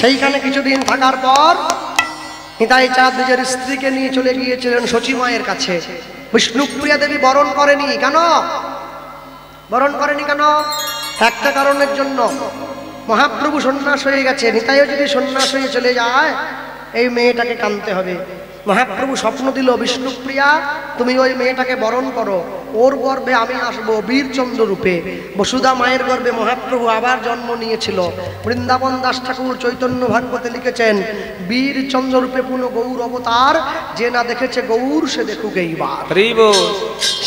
সেইখানে কিছুদিন থাকার পর নিতাই চাঁদ নিজের স্ত্রীকে নিয়ে চলে গিয়েছিলেন শচী মায়ের কাছে। বিষ্ণুপ্রিয়া দেবী বরণ করেনি কেন? বরণ করেনি কেন? একটা কারণের জন্য, মহাপ্রভু সন্ন্যাস হয়ে গেছে, নিতাইও যদি সন্ন্যাস হয়ে চলে যায় এই মেয়েটাকে কানতে হবে। মহাপ্রভু স্বপ্ন দিল, বিষ্ণুপ্রিয়া তুমি ওই মেয়েটাকে বরণ করো, ওর গর্ভে আমি আসবো বীরচন্দ্র রূপে। বসুধা মায়ের গর্ভে মহাপ্রভু আবার জন্ম নিয়েছিল। বৃন্দাবন দাস ঠাকুর চৈতন্য ভাগবতে লিখেছেন, বীরচন্দ্র রূপে পুনঃ গৌর অবতার, যে না দেখেছে গৌর সে দেখুক এইবার।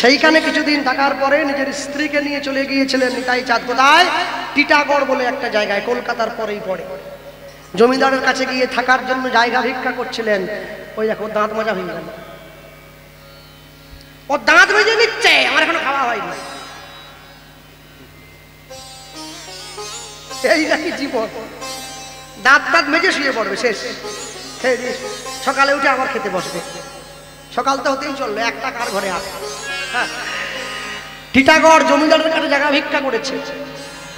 সেইখানে কিছুদিন থাকার পরে নিজের স্ত্রীকে নিয়ে চলে গিয়েছিলেন নিতাই চাঁদ। কোথায়? টিটাগড় বলে একটা জায়গায়, কলকাতার পরেই পড়ে। জমিদারের কাছে গিয়ে থাকার জন্য জায়গা ভিক্ষা করছিলেন। ওই দেখো দাঁত মাজা হয়ে গেল, ও দাঁত মেজে নিচ্ছে, আমার এখনো খাওয়া হয়নি। এই নাকি জীবন, দাঁত দাঁত মেজে শুয়ে পড়বে, শেষ। সকালে উঠে আবার খেতে বসবে, সকাল তো হতেই চললো, একটা কার ঘরে আসে। হ্যাঁ, টিটাগড় জমিদারের কাছে জায়গা ভিক্ষা করেছে।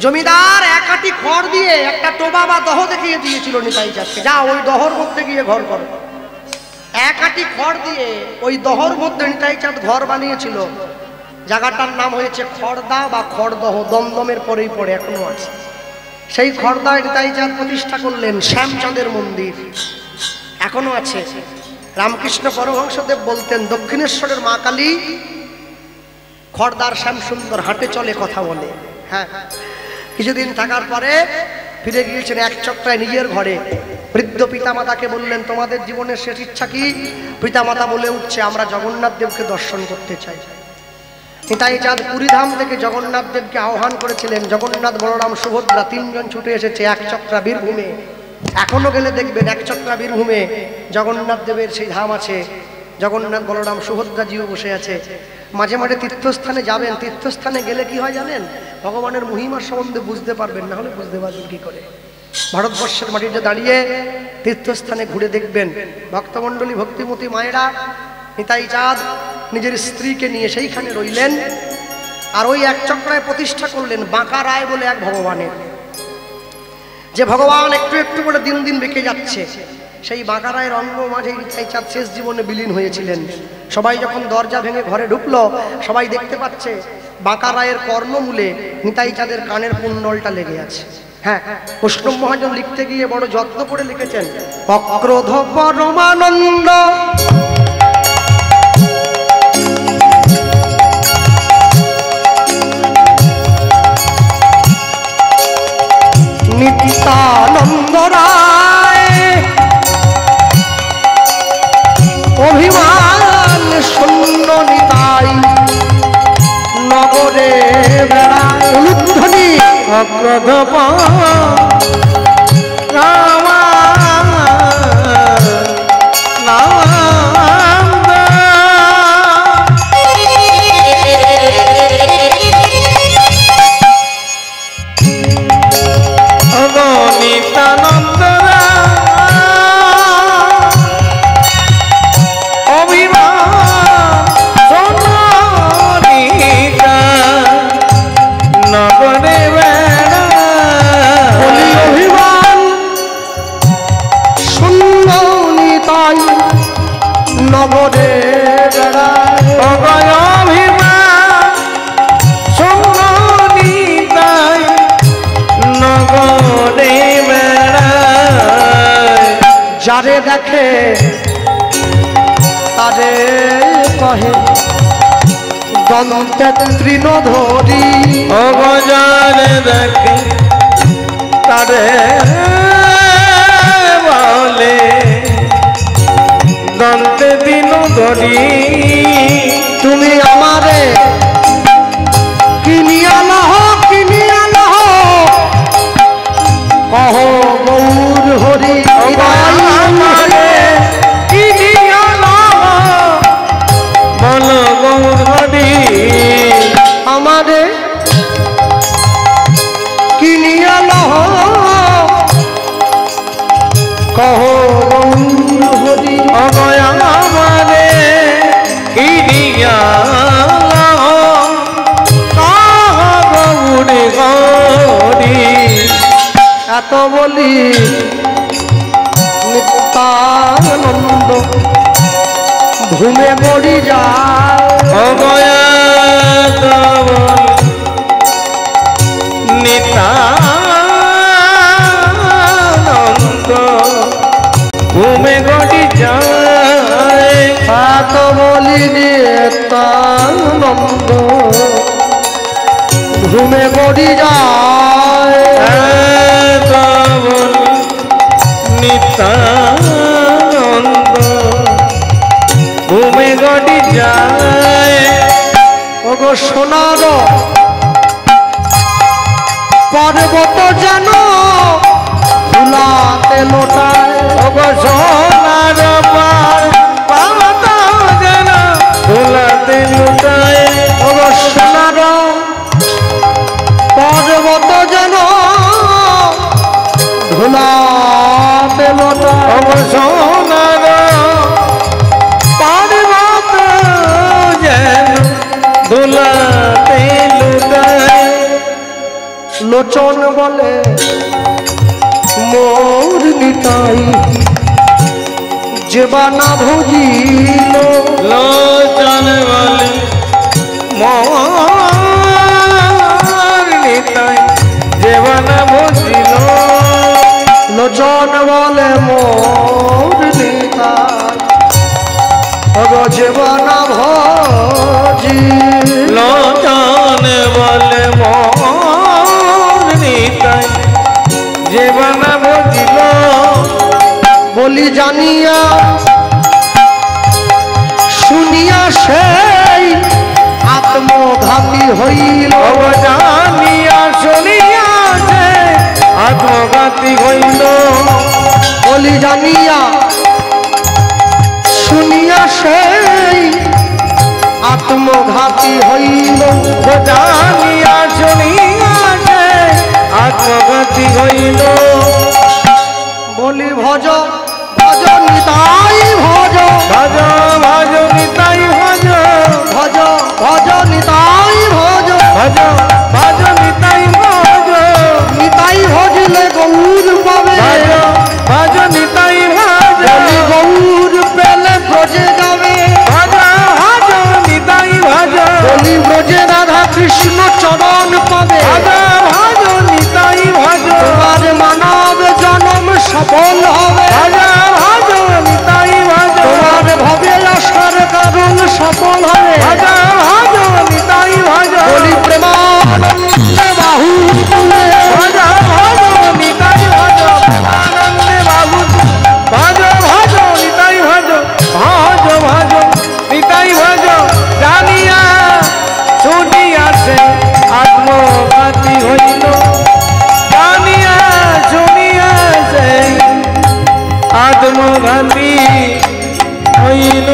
জমিদার একাটি খড় দিয়ে একটা টোবা বা দহ দেখিয়ে দিয়েছিল নিতাই চাঁদকে, যা ওই দহর মধ্যে গিয়ে ঘর করো। একাটি খড় দিয়ে ওই দহর মধ্যে নিতাই চাঁদ ঘর বানিয়েছিল। জায়গাটার নাম হয়েছে খড়দা বা খড়দহ, দমদমের পরেই পড়ে, এখনো আছে। সেই খড়দায় নিতাই চাঁদ প্রতিষ্ঠা করলেন শ্যামচাঁদের মন্দির, এখনো আছে। রামকৃষ্ণ পরমহংসদেব বলতেন, দক্ষিণেশ্বরের মা কালী খড়দার শ্যাম সুন্দর, হাঁটে চলে কথা বলে। হ্যাঁ, কিছুদিন থাকার পরে ফিরে গিয়েছেন এক চক্রায় নিজের ঘরে। বৃদ্ধ পিতামাতাকে বললেন, তোমাদের জীবনের শেষ ইচ্ছা কি? পিতামাতা বলে উঠছে, আমরা জগন্নাথ দেবকে দর্শন করতে চাই। নিতাই চাঁদ পুরীধাম থেকে জগন্নাথ দেবকে আহ্বান করেছিলেন। জগন্নাথ, বলরাম, সুভদ্রা তিনজন ছুটে এসেছে এক চক্রা বীরভূমে। এখনো গেলে দেখবেন এক চক্রা বীরভূমে জগন্নাথ দেবের সেই ধাম আছে। জগন্নাথ, বলরাম, সুভদ্রাজিও বসে আছে। মাঝে মাঝে তীর্থস্থানে যাবেন, তীর্থস্থানে গেলে কি হয় জানেন? ভগবানের মহিমার সম্বন্ধে বুঝতে পারবেন, না হলে বুঝতে পারবেন কি করে? ভারতবর্ষের মাটিতে দাঁড়িয়ে তীর্থস্থানে ঘুরে দেখবেন, ভক্তমণ্ডলী, ভক্তিমতী মায়েরা, নিতাই চাঁদ নিজের স্ত্রীকে নিয়ে সেইখানে রইলেন। আর ওই এক চক্রায় প্রতিষ্ঠা করলেন বাঁকা রায় বলে এক ভগবানের, যে ভগবান একটু একটু করে দিন দিন বেঁকে যাচ্ছে। সেই বাঁকা রায়ের অঙ্গ মাঝে নিতাই চাঁদ শেষ জীবনে বিলীন হয়েছিলেন। সবাই যখন দরজা ভেঙে ঘরে ঢুকলো, সবাই দেখতে পাচ্ছে বাঁকা রায়ের কর্ণমূলে নিতাই চাঁদের কানের কুণ্ডলটা লেগে আছে। হ্যাঁ, বৈষ্ণব মহাজন লিখতে গিয়ে বড় যত্ন করে লিখেছেন, অক্রোধ পরমানন্দ নিত্যানন্দ রায় অভিমান শূন্য নিতাই নগরে বেড়ায় উলুধ্বনি অক্রোধ রামা নিত্যানন্দ অভিমান যারে দেখে তারে কহে দন্তে তৃণধরি। ও গো যারে দেখে তারে বলে দন্তে তৃণধরি। তুমি আমারে কিনিয়া লহ কহ গৌর হরি। আমারে কিনিয়া লহ বল গৌর হরি। আমারে কিনিয়া লহ কহ গৌর হরি। অগয়া আমারে কিনিয়া লহ কহ গৌর হরি। এত বলি নিত্যানন্দ ঘুমে পড়ি যায়। অগয়া নিত্যানন্দ ঘুমে গড়ি যায়। এত বলি নিত্যানন্দ ঘুমে পড়ি যায়। নিত্যানন্দ ঘুমে গড়ি যায়। ওগো সোনার পর্বত যেন ফুলাতে লোটায়। ওগো সোনার পর্বত যেন ফুলাতে লোটায়। ওগো সোনার পর্বত যেন ধুলাতে লোটায়। ওগো সোনার পর্বত যেন ধুলাতে লোটায়। লোচন বলে মোর নিতাই যেবানা ভজিল। লোচন বলে মোর নিতাই যেবানা ভজিল। লোচন বলে মোর নিতাই ওগো যেবানা ভজি। লোচন বলে মোর নিতাই যেবানা ভজিল। বলি জানিয়া শুনিয়া সেই আত্মঘাতী হইল। জানিয়া শুনিয়া সে আত্মঘাতী হইল। বলি জানিয়া শুনিয়া সেই আত্মঘাতী হইল। জানিয়া শুনিয়া সে আত্মঘাতী হইল। বলি ভজ ভজ নিতাই ভজ ভজ ভজ নিতাই ভজ ভজ ভজ নিতাই ভজ ভজ ভজ নিতাই ভজ। নিতাই ভজিলে গৌর পাবে। ভজ ভজ নিতাই ভজ বলি গৌর পেলে ব্রজে যাবে। ভজ ভজ নিতাই ভজ বলি ব্রজে রাধা কৃষ্ণ চরণ পাবে। ভজ ভজ নিতাই ভজ তোমার মানব জন্ম সফল হবে। ভজ ভজ নিতাই ভজ তোমার ভবে আসার কারণ সফল হবে। ভজ ভজ নিতাই ভজ বলি প্রেমানন্দে বাহু তুলে। ভজ ভজ নিতাই ভজ আনন্দে বাবু। ভজ ভজ নিতাই ভজ ভজ ভজ নিতাই ভজ। জানিয়া শুনিয়া সে আত্মঘাতী হইল। জানিয়া শুনিয়া সে আত্মঘাতী হইল।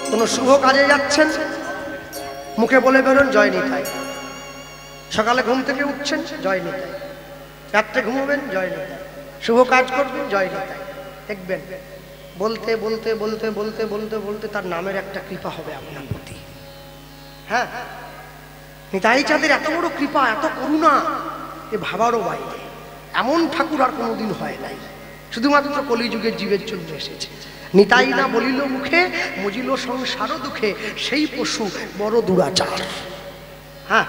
কোন শুভ কাজে যাচ্ছেন মুখে বলে বেরোন জয় নিতাই। সকালে ঘুম থেকে উঠছেন জয় নিতাই। রাত্রে ঘুমোবেন জয় নিতাই। শুভ কাজ করবেন জয় নিতাই। দেখবেন বলতে বলতে বলতে বলতে বলতে বলতে তার নামের একটা কৃপা হবে আপনার প্রতি। হ্যাঁ, নিতাই চাঁদের এত বড় কৃপা, এত করুণা, এ ভাবারও বাইরে। এমন ঠাকুর আর কোনোদিন হয় নাই, শুধুমাত্র কলিযুগের জীবের জন্য এসেছে। নিতাই না বলিল মুখে, মজিল সংসার দুঃখে, সেই পশু বড় দুরাচার। হ্যাঁ,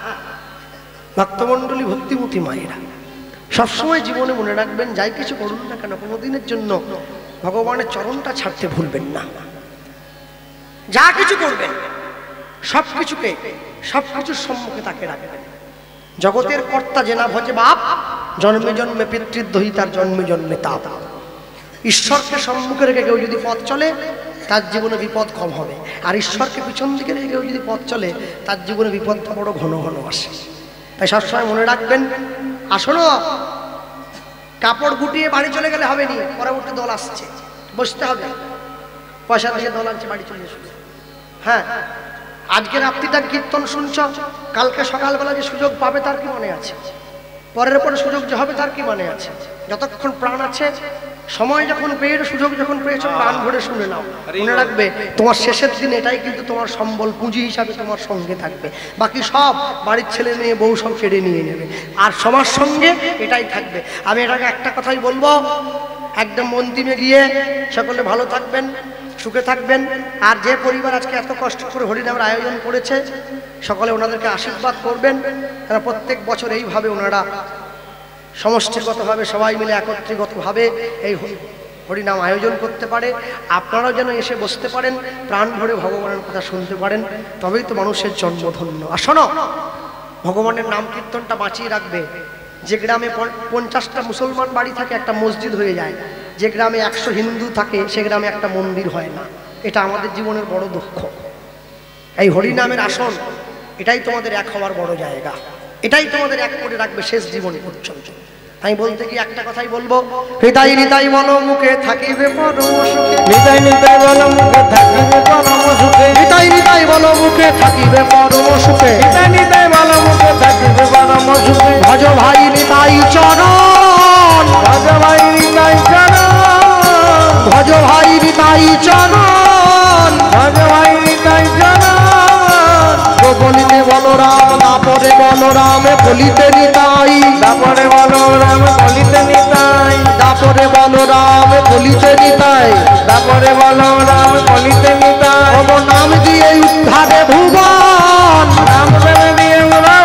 ভক্তমণ্ডলী ভক্তিমতী মায়েরা, সবসময় জীবনে মনে রাখবেন, যাই কিছু করুন না কেন কোনোদিনের জন্য ভগবানের চরণটা ছাড়তে ভুলবেন না। যা কিছু করবেন সবকিছুর সম্মুখে তাকে রাখবেন। জগতের কর্তা যে না ভজে বাপ, জন্মে জন্মে পিতৃদ্রোহী তার জন্মে জন্মে তাপ। ঈশ্বরকে সম্মুখে রেখে কেউ যদি পথ চলে তার জীবনে বিপদ কম হবে, আর ঈশ্বরকে পিছন দিকে রেখে কেউ যদি পথ চলে তার জীবনে বিপদটা বড় ঘন ঘন আসে। তাই সবসময় মনে রাখবেন, আসলো কাপড় গুটিয়ে বাড়ি চলে গেলে হবে নি, পরবর্তী দল আসছে, বসতে হবে, পয়সা দিয়ে দল আনছে, বাড়ি চলে এসে। হ্যাঁ, আজকে রাত্রিটা কীর্তন শুনছ, কালকে সকালবেলা যে সুযোগ পাবে তার কি মনে আছে? পরের পরে সুযোগ যে হবে তার কি মনে আছে? যতক্ষণ প্রাণ আছে, সময় যখন পেয়েছো, সুযোগ যখন পেয়েছো, প্রাণ ভরে শুনে নাও। মনে রাখবে তোমার শেষের দিন এটাই কিন্তু তোমার সম্বল, পুঁজি হিসাবে তোমার সঙ্গে থাকবে। বাকি সব বাড়ির ছেলে মেয়ে বউ সব কেড়ে নিয়ে নেবে, আর সবার সঙ্গে এটাই থাকবে। আমি এটাকে একটা কথাই বলবো, একদম মন্দিরে গিয়ে সকলে ভালো থাকবেন, সুখে থাকবেন। আর যে পরিবার আজকে এত কষ্ট করে হরিনামের আয়োজন করেছে, সকলে ওনাদেরকে আশীর্বাদ করবেন। তারা প্রত্যেক বছর এইভাবে ওনারা সমষ্টিগতভাবে সবাই মিলে একত্রিতভাবে এই হরিনাম আয়োজন করতে পারে। আপনারাও যেন এসে বসতে পারেন, প্রাণ ভরে ভগবানের কথা শুনতে পারেন, তবেই তো মানুষের জন্মধন্য। আর শোনো, ভগবানের নাম কীর্তনটা বাঁচিয়ে রাখবে। যে গ্রামে 50টা মুসলমান বাড়ি থাকে একটা মসজিদ হয়ে যায়, যে গ্রামে 100 হিন্দু থাকে সে গ্রামে একটা মন্দির হয় না। এটা আমাদের জীবনের বড় দুঃখ। এই হরিনামের আসন, এটাই তোমাদের এক হওয়ার বড় জায়গা, এটাই তোমাদের এক করে রাখবে শেষ জীবন পর্যন্ত। আমি বলতে কি একটা কথাই বলবো, হৃদয় হৃদয় বলো মুখে থাকিবে পরম সুখে, নিতাই নিতাই বলো মুখে থাকিবে পরম সুখে, হৃদয় হৃদয় বলো মুখে থাকিবে পরম সুখে, নিতাই নিতাই বলো মুখে থাকিবে পরম সুখে। ভজ ভাই নিতাই চরণ, ভজ ভাই নিতাই চরণ, ভজ ভাই নিতাই চরণ, ভজ ভাই নিতাই চরণ। বলিতে বলরাম, দাপরে বলরাম, বলিতে নিতাই, দাপরে বলরাম বলিতে নিতাই, দাপরে বলরাম, বলিতে নিতাই, দাপরে বলরাম বলিতে নিতাই। তব নাম দিয়ে উদ্ধারে ভুবন, নাম প্রেমে দিয়ে উদ্ধার,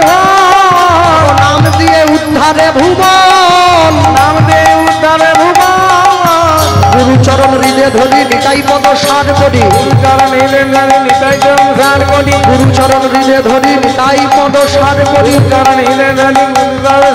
নাম দিয়ে উদ্ধারে ভুবন, নাম দিয়ে উদ্ধারে ভুবন। গুরুচরণ হৃদে ধরি নিতাই পদ সার করি, চরণ হৃদে ধরি নিতাই চরণ সার করি, গুরুচরণ হৃদে ধরি নিতাই পদ সার করি, চরণ হৃদে ধরি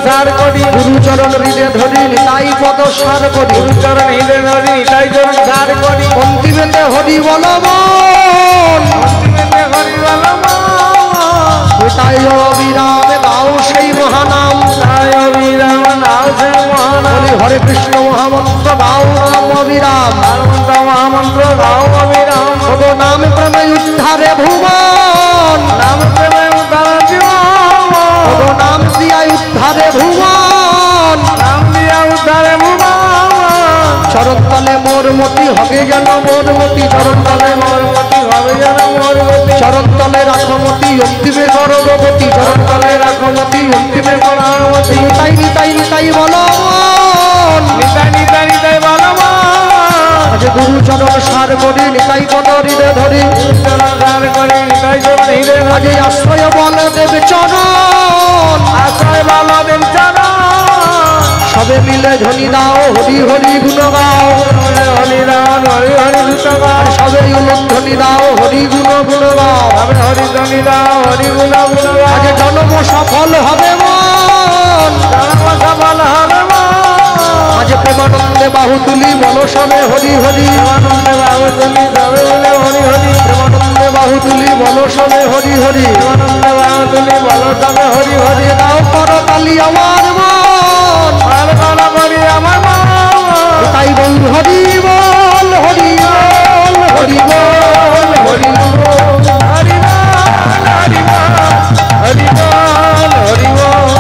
সার করি, গুরুচরণ হৃদে ধরি নিতাই পদ সার করি, চরণ হৃদে ধরি নিতাই চরণ সার করি। অন্তিমেতে হরি বল মন, অন্তিমেতে হরি বল মন, নিতাই অবিরামে গাও সেই মহানাম, তাই অবিরাম নাও সেই মহানাম। বলি হরে কৃষ্ণ মহামন্ত্র গাও নাম অবিরাম, মহামন্ত্র মহামন্ত্র গাও অবিরাম। তব নাম প্রেমে উদ্ধারে ভুবন, নাম প্রেমে উদ্ধার জীবন, তব নাম দিয়া উদ্ধারে ভুবন, নাম দিয়া উদ্ধারে ভুবন। চরণ তলে মোর মতি হবে যেন মোর মতি, চরণ তলে মোর মতি হবে যেন মোর গতি, চরণ তলে রাখমতি অন্তিমে গর্ভবতী, চরণ তলে রাখমতি অন্তিমে গর্ভবতী। নিতাই নিতাই নিতাই বলো মন, নিতাই নিতাই নিতাই বল মন। আজ গুরু চরণ সার করি নিতাই পদ হৃদে ধরি, চরণ সার করি নিতাই চরণ হৃদে ধরি, আজ আশ্রয় বল দেবে চরণ, আশ্রয় বল দেব চরণ। সবে মিলে ধ্বনি দাও হরি হরি গুণ গাও, হরি রাম হরি হরি দুত গাও, সবে ধ্বনি দাও হরি গুণ গুণ গাও, আমি হরি ধ্বনি দাও হরি গুণ গুণ গাও। আজ জন্ম সফল হবে মন, জন্ম সফল হবে মন, আজ প্রেমানন্দে বাহু তুলি মনসনে হরি হরি, আনন্দে বাহু তুলি সবে বলে হরি হরি, প্রেমানন্দে বাহু তুলি মনসনে হরি হরি, আনন্দে বাহু তুলি বল সবে হরি হরি। দাও করতালি আমার মন, ভালো ভালো করি আমার মন, তাই বল হরি বল হরি বল হরি বল হরি বল, হরি বল হরি বল হরি বল হরি বল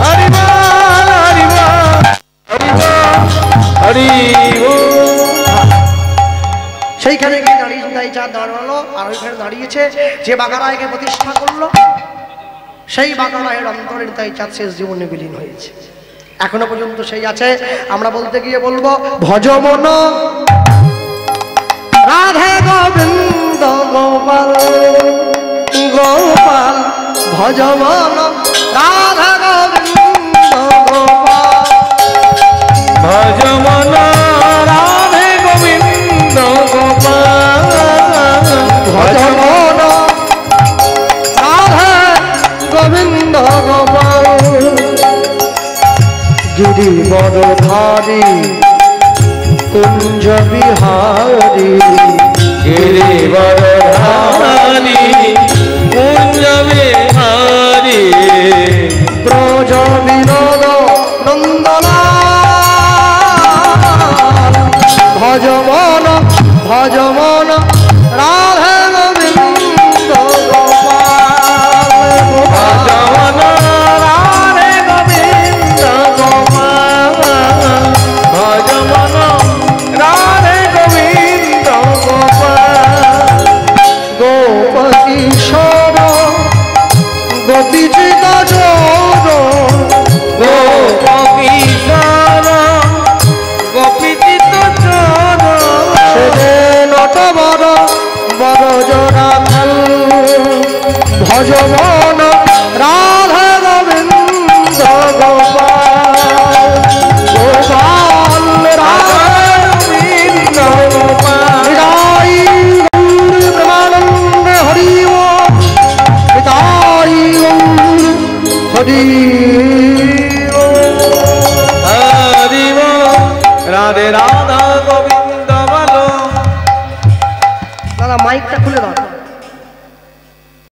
হরি বল হরি বল হরি বল। সেইখানে গিয়ে দাঁড়িয়ে তাই চা দাঁড়ালো, আর ওইখানে দাঁড়িয়েছে যে বাগারায়কে প্রতিষ্ঠা করলো, সেই বাগারায়ের অন্তরে তাই চাঁদ শেষ জীবনে বিলীন হয়েছে, এখনো পর্যন্ত সেই আছে। আমরা বলতে গিয়ে বলবো ভজ মন রাধে গোবিন্দ গোপাল গোপাল, ভজ মন রাধে গোবিন্দ গোপাল, বিহারি কুঞ্জ বিহারি গিরিবরধারী কুঞ্জ বিহারী ব্রজ বিনোদ নন্দলাল ভজমন ভজমন রাধে গোবিন্দ গোপাল ভজমন রাধে গোবিন্দ গোপাল ভজমন রাধে গোবিন্দ গোপাল গোপকিশোর গোপীচিত জোর গোপকিশোর গোপীচিত চোর সেজে নট বড় বড় জোড়া খাল ভজমন রাধে গোবিন্দ গোপাল গোপাল রাধে গোবিন্দ গোপাল হৃদয় গৌর প্রেমানন্দ হরি ওম হৃদয় গৌর হরি ওম। হরি রাধে রাধা গোবিন্দ